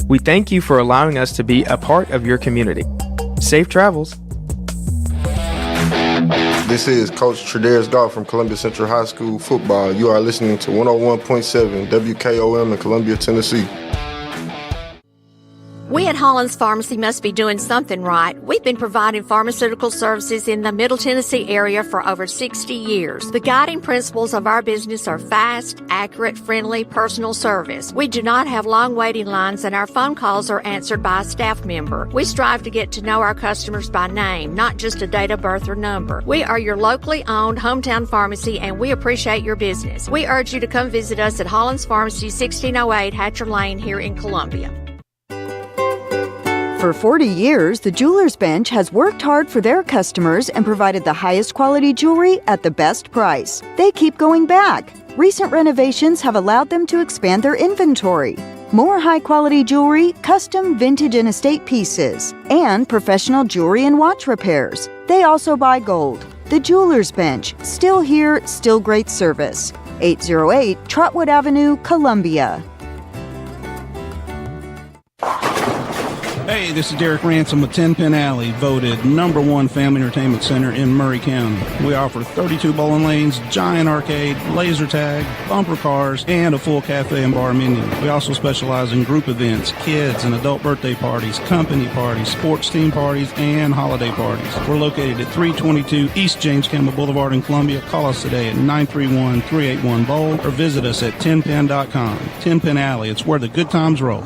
We thank you for allowing us to be a part of your community. Safe travels. This is Coach Tradaris Goff from Columbia Central High School football. You are listening to 101.7 WKOM in Columbia, Tennessee. We at Hollins Pharmacy must be doing something right. We've been providing pharmaceutical services in the Middle Tennessee area for over 60 years. The guiding principles of our business are fast, accurate, friendly, personal service. We do not have long waiting lines, and our phone calls are answered by a staff member. We strive to get to know our customers by name, not just a date of birth or number. We are your locally owned hometown pharmacy, and we appreciate your business. We urge you to come visit us at Hollins Pharmacy, 1608 Hatcher Lane here in Columbia. For 40 years, the Jewelers Bench has worked hard for their customers and provided the highest quality jewelry at the best price. They keep going back. Recent renovations have allowed them to expand their inventory. More high-quality jewelry, custom vintage and estate pieces, and professional jewelry and watch repairs. They also buy gold. The Jewelers Bench, still here, still great service. 808 Trotwood Avenue, Columbia. Hey, this is Derek Ransom with 10 Pin Alley, voted #1 family entertainment center in Murray County. We offer 32 bowling lanes, giant arcade, laser tag, bumper cars, and a full cafe and bar menu. We also specialize in group events, kids and adult birthday parties, company parties, sports team parties, and holiday parties. We're located at 322 East James Campbell Boulevard in Columbia. Call us today at 931-381-BOWL or visit us at 10pin.com. 10 Pin Alley, it's where the good times roll.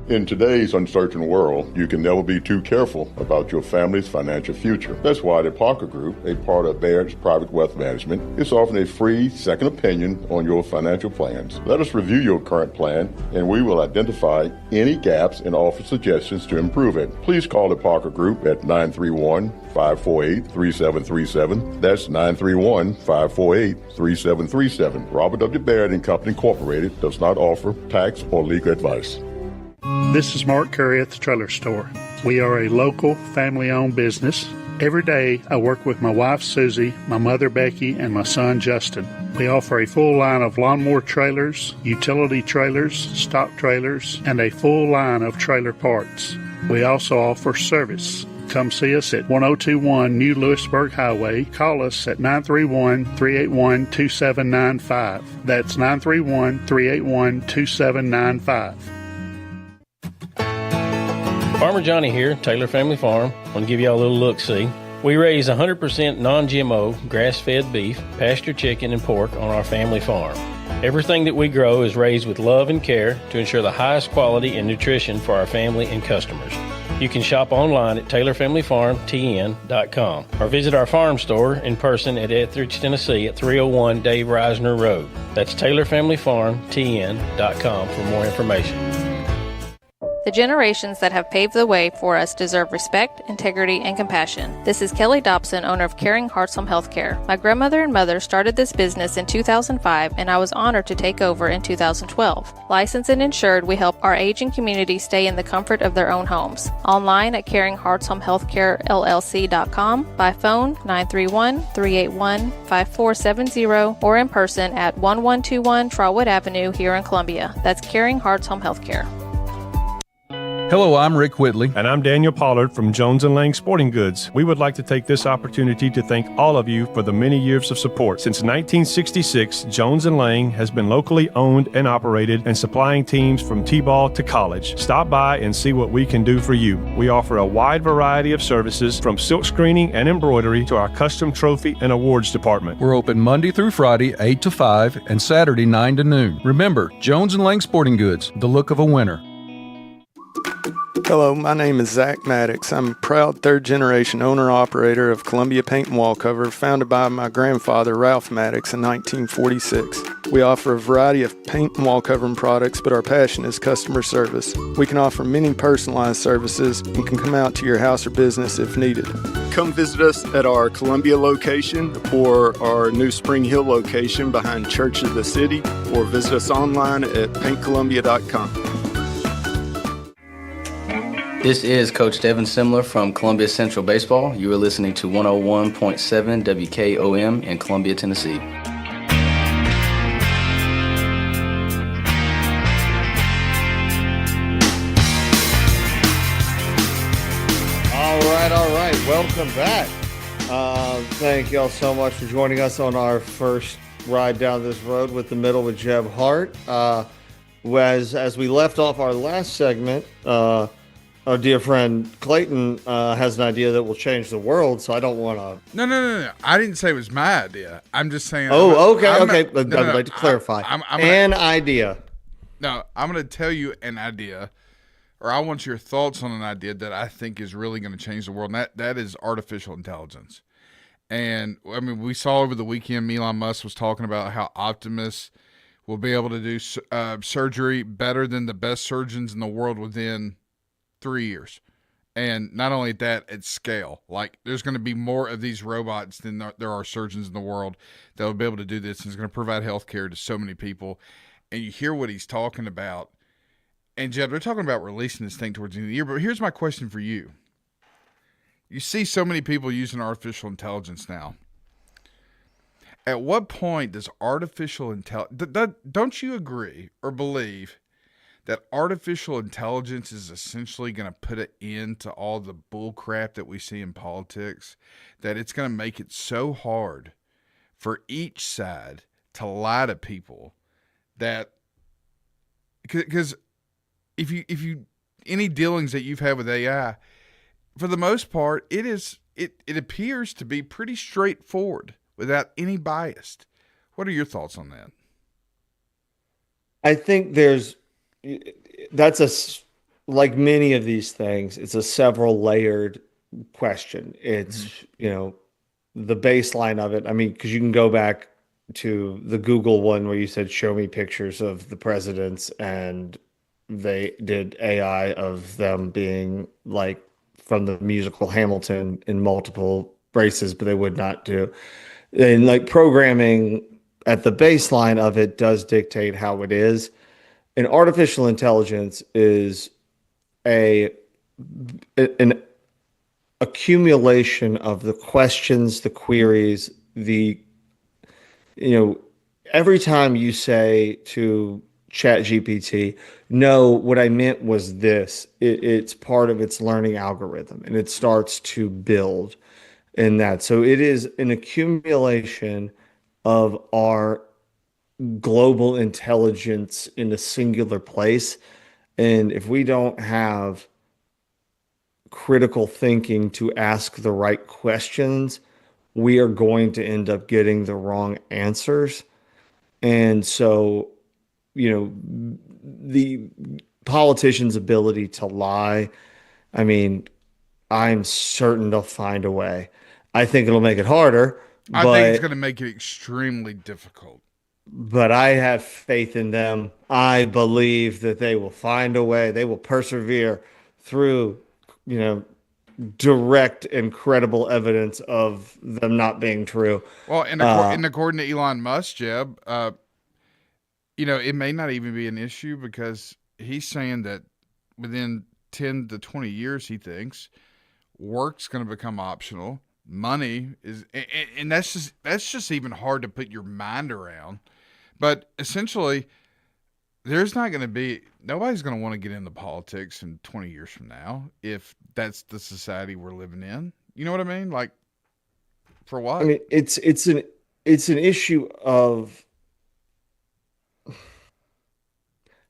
In today's uncertain world, you can never be too careful about your family's financial future. That's why the Parker Group, a part of Baird's Private Wealth Management, is offering a free second opinion on your financial plans. Let us review your current plan, and we will identify any gaps and offer suggestions to improve it. Please call the Parker Group at 931-548-3737. That's 931-548-3737. Robert W. Baird & Company Incorporated does not offer tax or legal advice. This is Mark Curry at the Trailer Store. We are a local, family-owned business. Every day, I work with my wife, Susie, my mother, Becky, and my son, Justin. We offer a full line of lawnmower trailers, utility trailers, stock trailers, and a full line of trailer parts. We also offer service. Come see us at 1021 New Lewisburg Highway. Call us at 931-381-2795. That's 931-381-2795. Farmer Johnny here, Taylor Family Farm. I want to give y'all a little look-see. We raise 100% non-GMO, grass-fed beef, pasture chicken, and pork on our family farm. Everything that we grow is raised with love and care to ensure the highest quality and nutrition for our family and customers. You can shop online at TaylorFamilyFarmTN.com or visit our farm store in person at Etheridge, Tennessee at 301 Dave Reisner Road. That's TaylorFamilyFarmTN.com for more information. The generations that have paved the way for us deserve respect, integrity, and compassion. This is Kelly Dobson, owner of Caring Hearts Home Healthcare. My grandmother and mother started this business in 2005, and I was honored to take over in 2012. Licensed and insured, we help our aging community stay in the comfort of their own homes. Online at CaringHeartsHomeHealthcareLLC.com, by phone 931-381-5470, or in person at 1121 Trotwood Avenue here in Columbia. That's Caring Hearts Home Healthcare. Hello, I'm Rick Whitley. And I'm Daniel Pollard from Jones & Lang Sporting Goods. We would like to take this opportunity to thank all of you for the many years of support. Since 1966, Jones & Lang has been locally owned and operated and supplying teams from T-ball to college. Stop by and see what we can do for you. We offer a wide variety of services from silk screening and embroidery to our custom trophy and awards department. We're open Monday through Friday, 8 to 5, and Saturday, 9 to noon. Remember, Jones & Lang Sporting Goods, the look of a winner. Hello, my name is Zach Maddox. I'm a proud third-generation owner-operator of Columbia Paint and Wallcover, founded by my grandfather, Ralph Maddox, in 1946. We offer a variety of paint and wallcovering products, but our passion is customer service. We can offer many personalized services and can come out to your house or business if needed. Come visit us at our Columbia location or our new Spring Hill location behind Church of the City, or visit us online at paintcolumbia.com. This is Coach Devin Simler from Columbia Central Baseball. You are listening to 101.7 WKOM in Columbia, Tennessee. All right. Welcome back. Thank y'all so much for joining us on our first ride down this road with the middle with Jeb Hart. As we left off our last segment, our dear friend Clayton has an idea that will change the world, so I don't want to... No. I didn't say it was my idea. I'm just saying... Okay. I'd No, like to clarify. I'm an idea. No, I'm going to tell you an idea, or I want your thoughts on an idea that I think is really going to change the world, and that is artificial intelligence. And, I mean, we saw over the weekend Elon Musk was talking about how Optimus will be able to do surgery better than the best surgeons in the world within 3 years. And not only that, at scale. Like, there's going to be more of these robots than there are surgeons in the world that will be able to do this, and it's going to provide health care to so many people. And you hear what he's talking about. And, Jeb, they're talking about releasing this thing towards the end of the year, but here's my question for you. You see so many people using artificial intelligence now. At what point does artificial intelligence... Don't you agree or believe that artificial intelligence is essentially going to put an end to all the bull crap that we see in politics, that it's going to make it so hard for each side to lie to people that, because if you any dealings that you've had with AI, for the most part, it appears to be pretty straightforward without any bias. What are your thoughts on that? I think like many of these things, it's a several layered question. It's, the baseline of it. I mean, because you can go back to the Google one where you said, show me pictures of the presidents, and they did AI of them being like from the musical Hamilton in multiple braces, but they would not do. And like programming at the baseline of it does dictate how it is. And artificial intelligence is an accumulation of the questions, the queries, every time you say to ChatGPT, no, what I meant was this, it's part of its learning algorithm, and it starts to build in that. So it is an accumulation of our global intelligence in a singular place. And if we don't have critical thinking to ask the right questions, we are going to end up getting the wrong answers. And so, the politicians' ability to lie, I mean, I'm certain they'll find a way. I think it'll make it harder. I think it's going to make it extremely difficult. But I have faith in them. I believe that they will find a way. They will persevere through, direct and credible evidence of them not being true. Well, and according to Elon Musk, Jeb, it may not even be an issue, because he's saying that within 10 to 20 years, he thinks work's going to become optional. Money is, and that's just even hard to put your mind around. But essentially, There's not going to be nobody's going to want to get into politics in 20 years from now if that's the society we're living in. You know what I mean? Like, for what? I mean, it's an issue of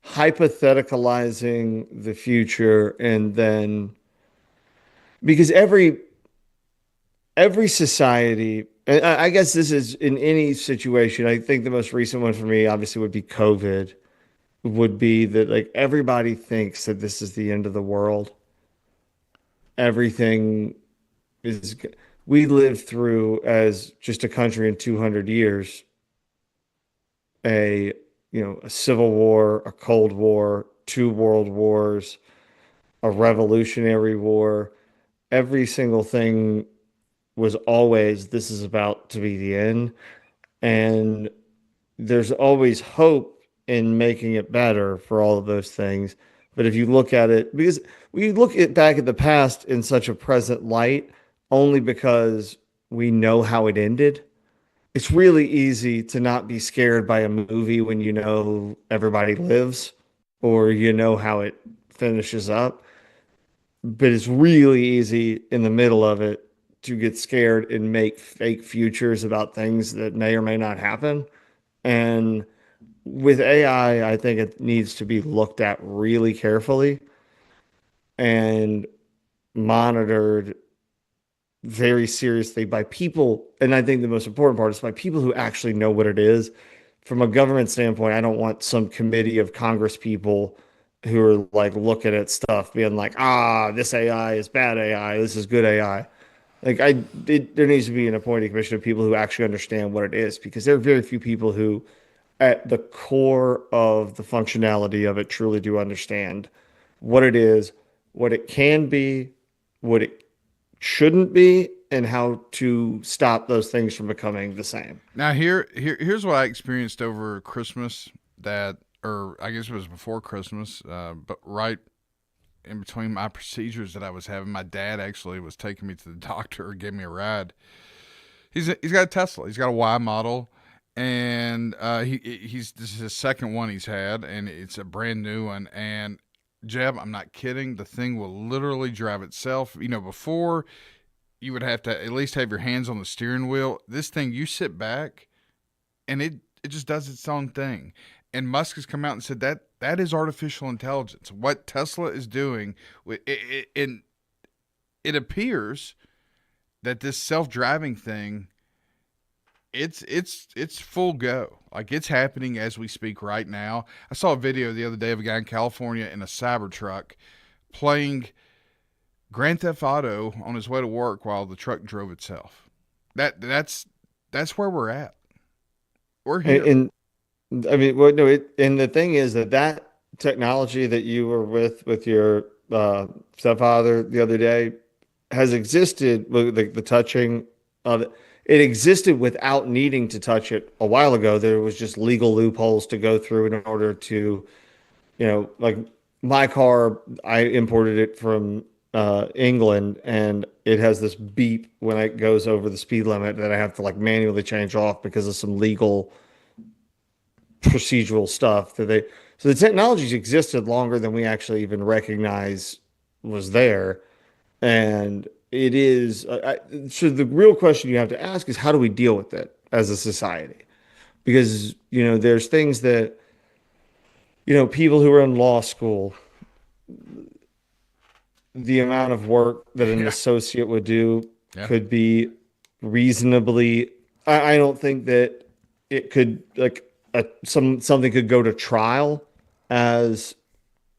hypotheticalizing the future, and then because every society, and I guess this is in any situation. I think the most recent one for me obviously would be COVID. Would be that like everybody thinks that this is the end of the world. Everything is we lived through as just a country in 200 years a a civil war, a cold war, two world wars, a revolutionary war. Every single thing was always this is about to be the end, and there's always hope in making it better for all of those things. But if you look at it, because we look at back at the past in such a present light, only because we know how it ended. It's really easy to not be scared by a movie when you know everybody lives or you know how it finishes up. But it's really easy in the middle of it to get scared and make fake futures about things that may or may not happen. And with AI, I think it needs to be looked at really carefully and monitored very seriously by people. And I think the most important part is by people who actually know what it is. From a government standpoint, I don't want some committee of Congress people who are like looking at stuff being like, this AI is bad AI, this is good AI. Like there needs to be an appointed commission of people who actually understand what it is, because there are very few people who at the core of the functionality of it truly do understand what it is, what it can be, what it shouldn't be, and how to stop those things from becoming the same. Now here's what I experienced over Christmas or I guess it was before Christmas, but right in between my procedures that I was having, my dad actually was taking me to the doctor or gave me a ride. He's got a Tesla. He's got a Y model, and this is his second one he's had, and it's a brand new one. And Jeb, I'm not kidding. The thing will literally drive itself. Before you would have to at least have your hands on the steering wheel. This thing, you sit back, and it just does its own thing. And Musk has come out and said that is artificial intelligence. What Tesla is doing, it appears that this self-driving thing, it's full go. Like, it's happening as we speak right now. I saw a video the other day of a guy in California in a Cybertruck playing Grand Theft Auto on his way to work while the truck drove itself. That's where we're at. We're here. And I mean, well, no, and the thing is that technology that you were with your stepfather the other day has existed. The touching of it existed without needing to touch it a while ago. There was just legal loopholes to go through in order to, like my car, I imported it from England, and it has this beep when it goes over the speed limit that I have to like manually change off because of some legal procedural stuff so the technology's existed longer than we actually even recognize was there. And it is so the real question you have to ask is, how do we deal with it as a society? Because there's things that people who are in law school, the amount of work that an associate would do could be reasonably, I don't think that it could like something could go to trial as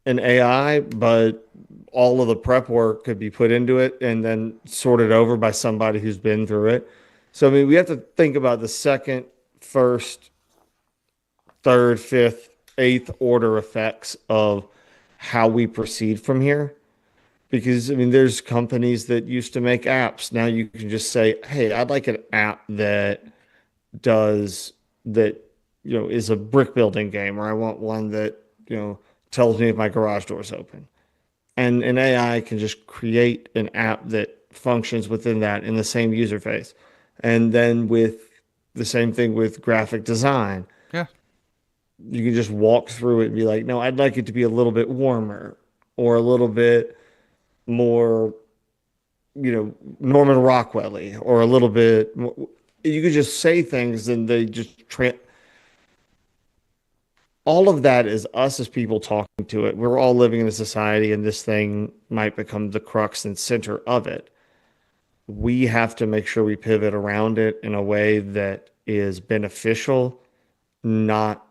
an AI, but all of the prep work could be put into it and then sorted over by somebody who's been through it. So, I mean, we have to think about the second, first, third, fifth, eighth order effects of how we proceed from here. Because, I mean, there's companies that used to make apps. Now you can just say, hey, I'd like an app that does that, is a brick building game, or I want one that, tells me if my garage door is open. And an AI can just create an app that functions within that in the same user face. And then with the same thing with graphic design. Yeah. you can just walk through it and be like, no, I'd like it to be a little bit warmer or a little bit more, Norman Rockwell-y or a little bit. You could just say things and they just all of that is us as people talking to it. We're all living in a society, and this thing might become the crux and center of it. We have to make sure we pivot around it in a way that is beneficial, not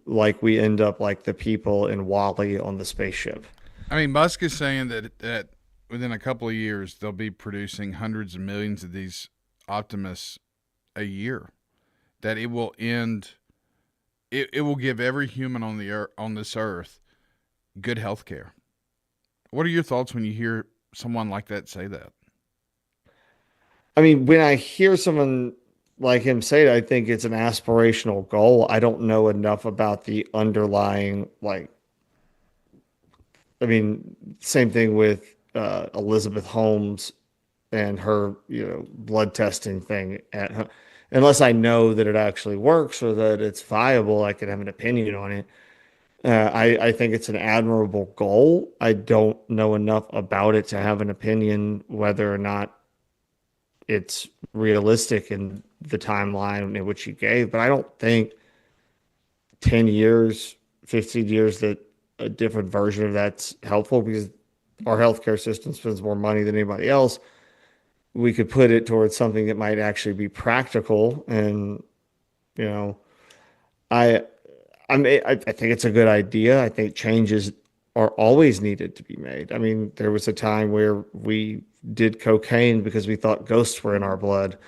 like we end up like the people in Wall-E on the spaceship. I mean, Musk is saying that within a couple of years, they'll be producing hundreds of millions of these Optimus a year, that it will end. It will give every human on this earth good health care. What are your thoughts when you hear someone like that say that? I mean, when I hear someone like him say it, I think it's an aspirational goal. I don't know enough about the underlying, same thing with Elizabeth Holmes and her, blood testing thing at home. Unless I know that it actually works or that it's viable, I can have an opinion on it. I think it's an admirable goal. I don't know enough about it to have an opinion whether or not it's realistic in the timeline in which you gave. But I don't think 10 years, 15 years that a different version of that's helpful, because our healthcare system spends more money than anybody else. We could put it towards something that might actually be practical. And, I think it's a good idea. I think changes are always needed to be made. I mean, there was a time where we did cocaine because we thought ghosts were in our blood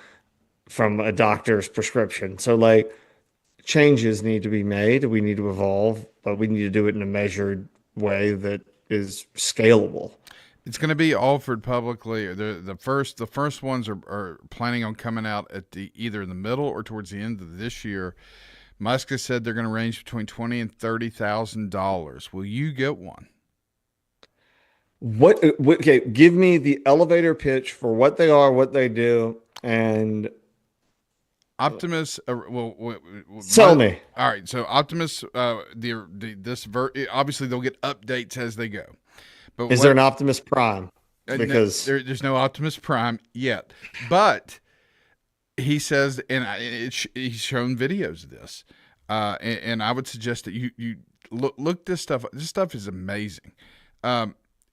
from a doctor's prescription. So changes need to be made. We need to evolve, but we need to do it in a measured way that is scalable. It's going to be offered publicly. The first ones are planning on coming out at either in the middle or towards the end of this year. Musk has said they're going to range between $20,000 and $30,000. Will you get one? Okay, give me the elevator pitch for what they are, what they do, and Optimus. Sell me. All right, so Optimus. Obviously they'll get updates as they go. But is there an Optimus Prime? Because there's no Optimus Prime yet, but he says, and he's shown videos of this, and I would suggest that you look this stuff. This stuff is amazing.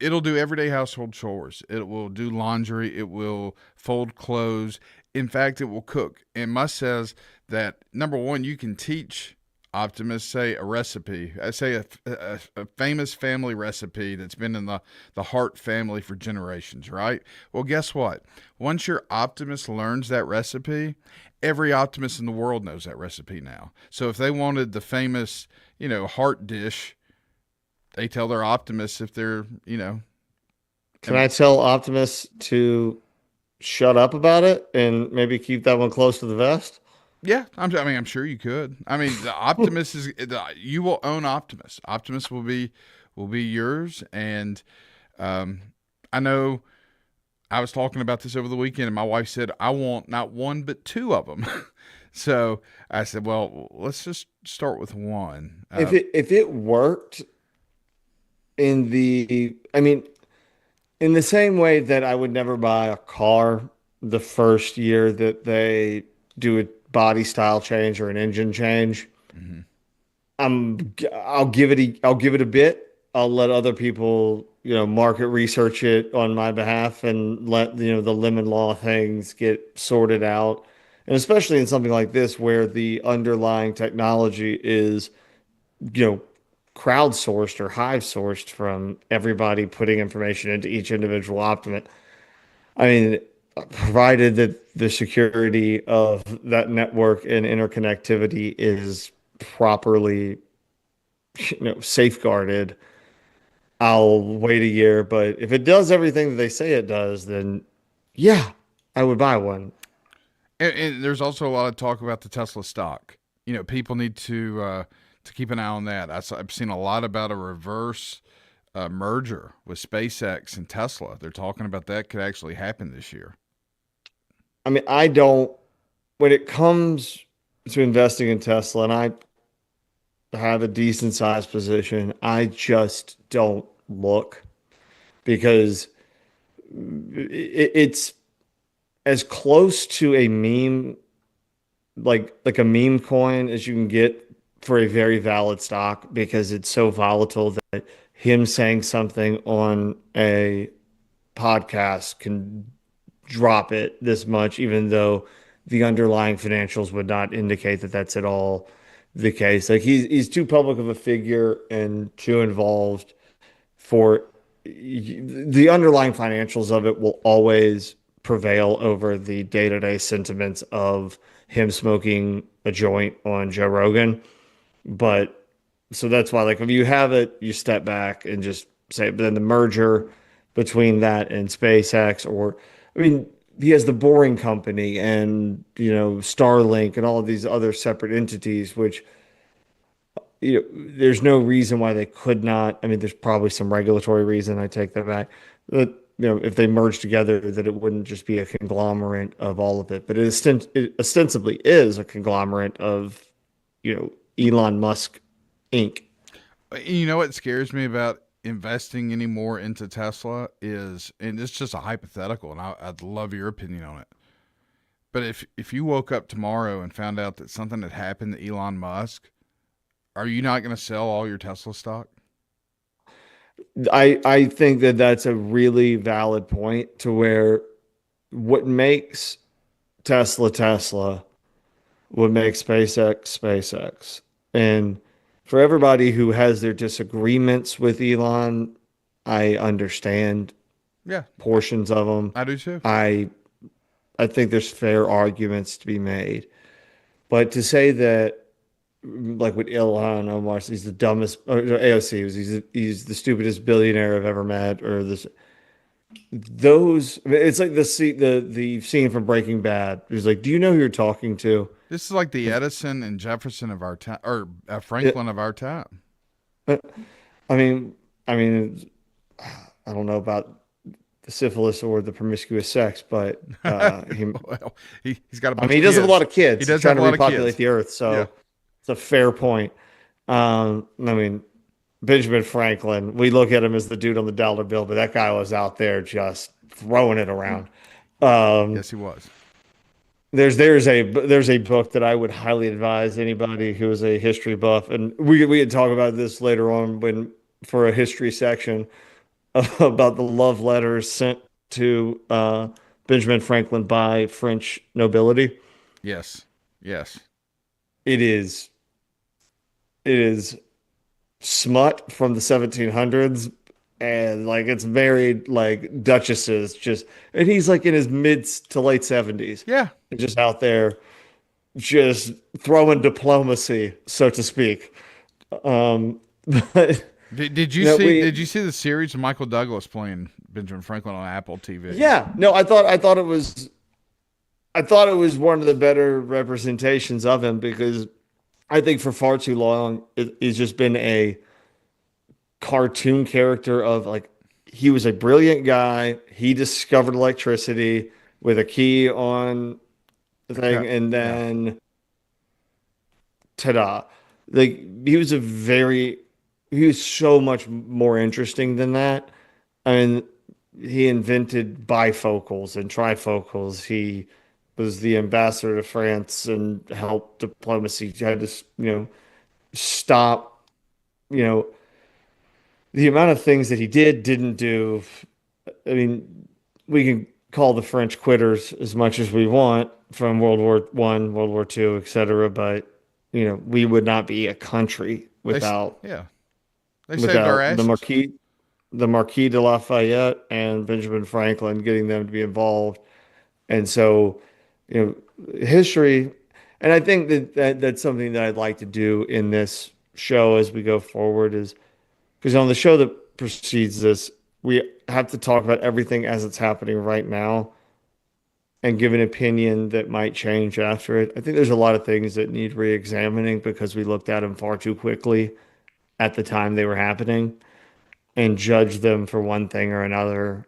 It'll do everyday household chores. It will do laundry. It will fold clothes. In fact, it will cook. And Musk says that, number one, you can teach Optimus, say, a recipe. Say a famous family recipe that's been in the Hart family for generations, right? Well, guess what? Once your Optimus learns that recipe, every Optimus in the world knows that recipe now. So if they wanted the famous, Hart dish, they tell their Optimus if they're, Can I tell Optimus to shut up about it and maybe keep that one close to the vest? Yeah, I'm sure you could. I mean, the Optimus you will own Optimus. Optimus will be yours. And I know I was talking about this over the weekend, and my wife said, I want not one, but two of them. So I said, well, let's just start with one. If it worked in the same way that I would never buy a car the first year that they do a body style change or an engine change, I'll give it a bit. I'll let other people, market research it on my behalf and let, the lemon law things get sorted out. And especially in something like this, where the underlying technology is, crowdsourced or hive sourced from everybody putting information into each individual Optimate. I mean, provided that the security of that network and interconnectivity is properly, safeguarded, I'll wait a year. But if it does everything that they say it does, then yeah, I would buy one. And there's also a lot of talk about the Tesla stock. People need to keep an eye on that. I've seen a lot about a reverse merger with SpaceX and Tesla. They're talking about that could actually happen this year. I mean, when it comes to investing in Tesla, and have a decent sized position. I just don't look because it's as close to a meme, like a meme coin as you can get for a very valid stock because it's so volatile that him saying something on a podcast can drop it this much, even though the underlying financials would not indicate that that's at all the case. Like he's too public of a figure and too involved for the underlying financials of it will always prevail over the day-to-day sentiments of him smoking a joint on Joe Rogan. But so that's why, like, if you have it, you step back and just say, but then the merger between that and SpaceX, or I mean, he has the Boring Company and Starlink and all of these other separate entities, which there's no reason why they could not. I mean, there's probably some regulatory reason. I take that back. But if they merge together, that it wouldn't just be a conglomerate of all of it, but it ostensibly is a conglomerate of Elon Musk Inc. You know what scares me about investing any more into Tesla is, and it's just a hypothetical, and I'd love your opinion on it. But if you woke up tomorrow and found out that something had happened to Elon Musk, are you not going to sell all your Tesla stock? I think that that's a really valid point to where what makes Tesla would make SpaceX. And for everybody who has their disagreements with Elon, I understand portions of them. I do too. I think there's fair arguments to be made. But to say that, like with Ilhan Omar, he's the dumbest, or AOC, he's the stupidest billionaire I've ever met, or this, it's like the scene from Breaking Bad. He's like, do you know who you're talking to? This is like the Edison and Jefferson of our time, or Franklin of our time. I mean, I don't know about the syphilis or the promiscuous sex, but he's got a bunch he does have a lot of kids. He does He's trying have to a lot of repopulate kids. the earth, so it's a fair point. Benjamin Franklin, we look at him as the dude on the dollar bill, but that guy was out there just throwing it around. Yes, he was. There's a book that I would highly advise anybody who is a history buff, and we could talk about this later on for a history section about the love letters sent to Benjamin Franklin by French nobility. Yes. It is smut from the 1700s, and like it's married like duchesses, and he's like in his mid to late 70s. Yeah, just out there, just throwing diplomacy, so to speak. But did you see the series of Michael Douglas playing Benjamin Franklin on Apple TV? Yeah, no, I thought it was one of the better representations of him, because I think for far too long he's just been a cartoon character of like, he was a brilliant guy. He discovered electricity with a key on the thing, and then ta-da. Like he was so much more interesting than that. I mean, he invented bifocals and trifocals. He was the ambassador to France and helped diplomacy. He had to, stop, the amount of things that he didn't do. I mean, we can call the French quitters as much as we want from World War I, World War II, etc. But, we would not be a country without they saved our asses. the Marquis de Lafayette and Benjamin Franklin, getting them to be involved. And so, history, and I think that's something that I'd like to do in this show as we go forward, is because on the show that precedes this, we have to talk about everything as it's happening right now and give an opinion that might change after it. I think there's a lot of things that need re-examining because we looked at them far too quickly at the time they were happening and judged them for one thing or another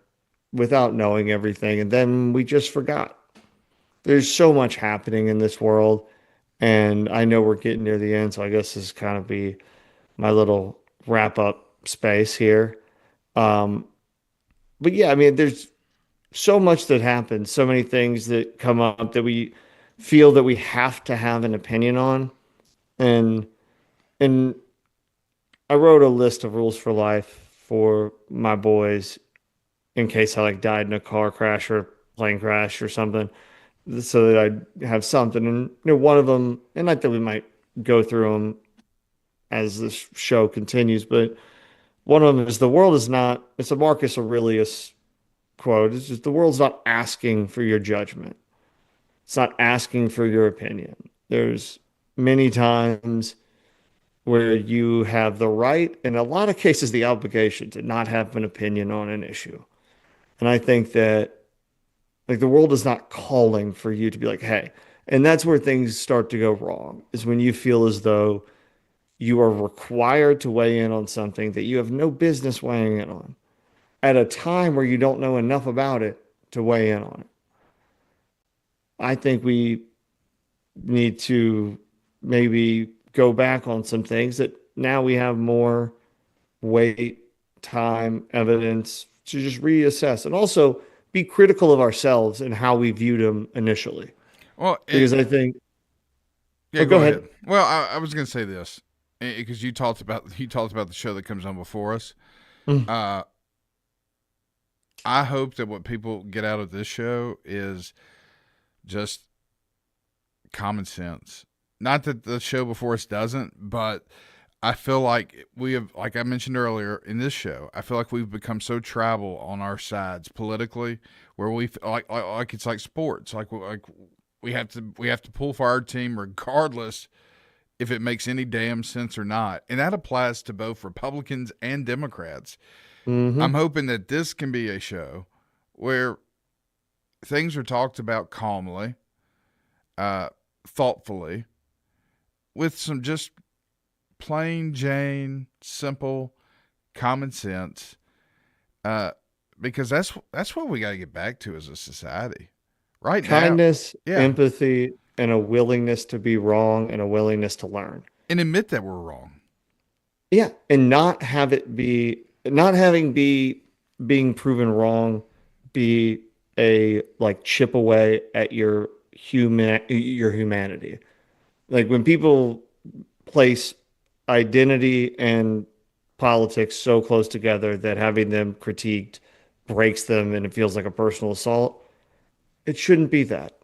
without knowing everything. And then we just forgot. There's so much happening in this world, And I know we're getting near the end, so I guess this is kind of be my little wrap up space here. Um, but yeah, I mean, there's so much that happens, so many things that come up that we feel that we have to have an opinion on. And and I wrote a list of rules for life for my boys in case I like died in a car crash or plane crash or something, so that I'd have something. And one of them, and I think we might go through them as this show continues, but one of them is the world is not, it's a Marcus Aurelius quote. It's just the world's not asking for your judgment. It's not asking for your opinion. There's many times where you have the right, in a lot of cases, the obligation to not have an opinion on an issue. And I think that like the world is not calling for you to be like, hey, and that's where things start to go wrong, is when you feel as though you are required to weigh in on something that you have no business weighing in on at a time where you don't know enough about it to weigh in on it. I think we need to maybe go back on some things that now we have more weight, time, evidence to just reassess, and also be critical of ourselves and how we viewed them initially. Well, because I think, yeah, go ahead. Well, I was going to say this because you talked about the show that comes on before us. I hope that what people get out of this show is just common sense. Not that the show before us doesn't, but I feel like we have, like I mentioned earlier in this show, I feel like we've become so tribal on our sides politically, where we like it's like sports, like we have to pull for our team regardless if it makes any damn sense or not, and that applies to both Republicans and Democrats. Mm-hmm. I'm hoping that this can be a show where things are talked about calmly, thoughtfully, with some just plain Jane, simple, common sense, because that's what we got to get back to as a society, right? Kindness, now. Yeah. Empathy, and a willingness to be wrong and a willingness to learn and admit that we're wrong. Yeah, and not being proven wrong be a like chip away at your humanity. Like when people place identity and politics so close together that having them critiqued breaks them and it feels like a personal assault, it shouldn't be that.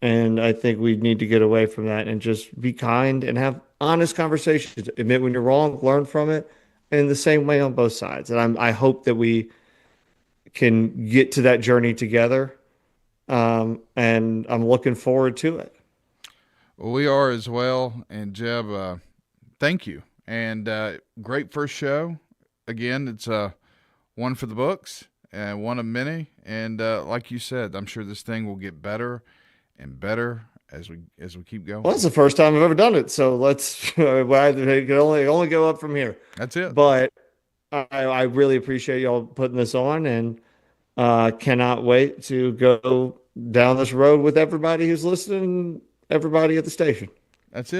And I think we need to get away from that and just be kind and have honest conversations. Admit when you're wrong, learn from it, in the same way on both sides. And I hope that we can get to that journey together. And I'm looking forward to it. Well, we are as well. And Jeb, thank you. And great first show. Again, it's one for the books and one of many. And like you said, I'm sure this thing will get better and better as we keep going. Well, that's the first time I've ever done it, so let's it can only go up from here. That's it. But I really appreciate y'all putting this on, and cannot wait to go down this road with everybody who's listening, everybody at the station. That's it.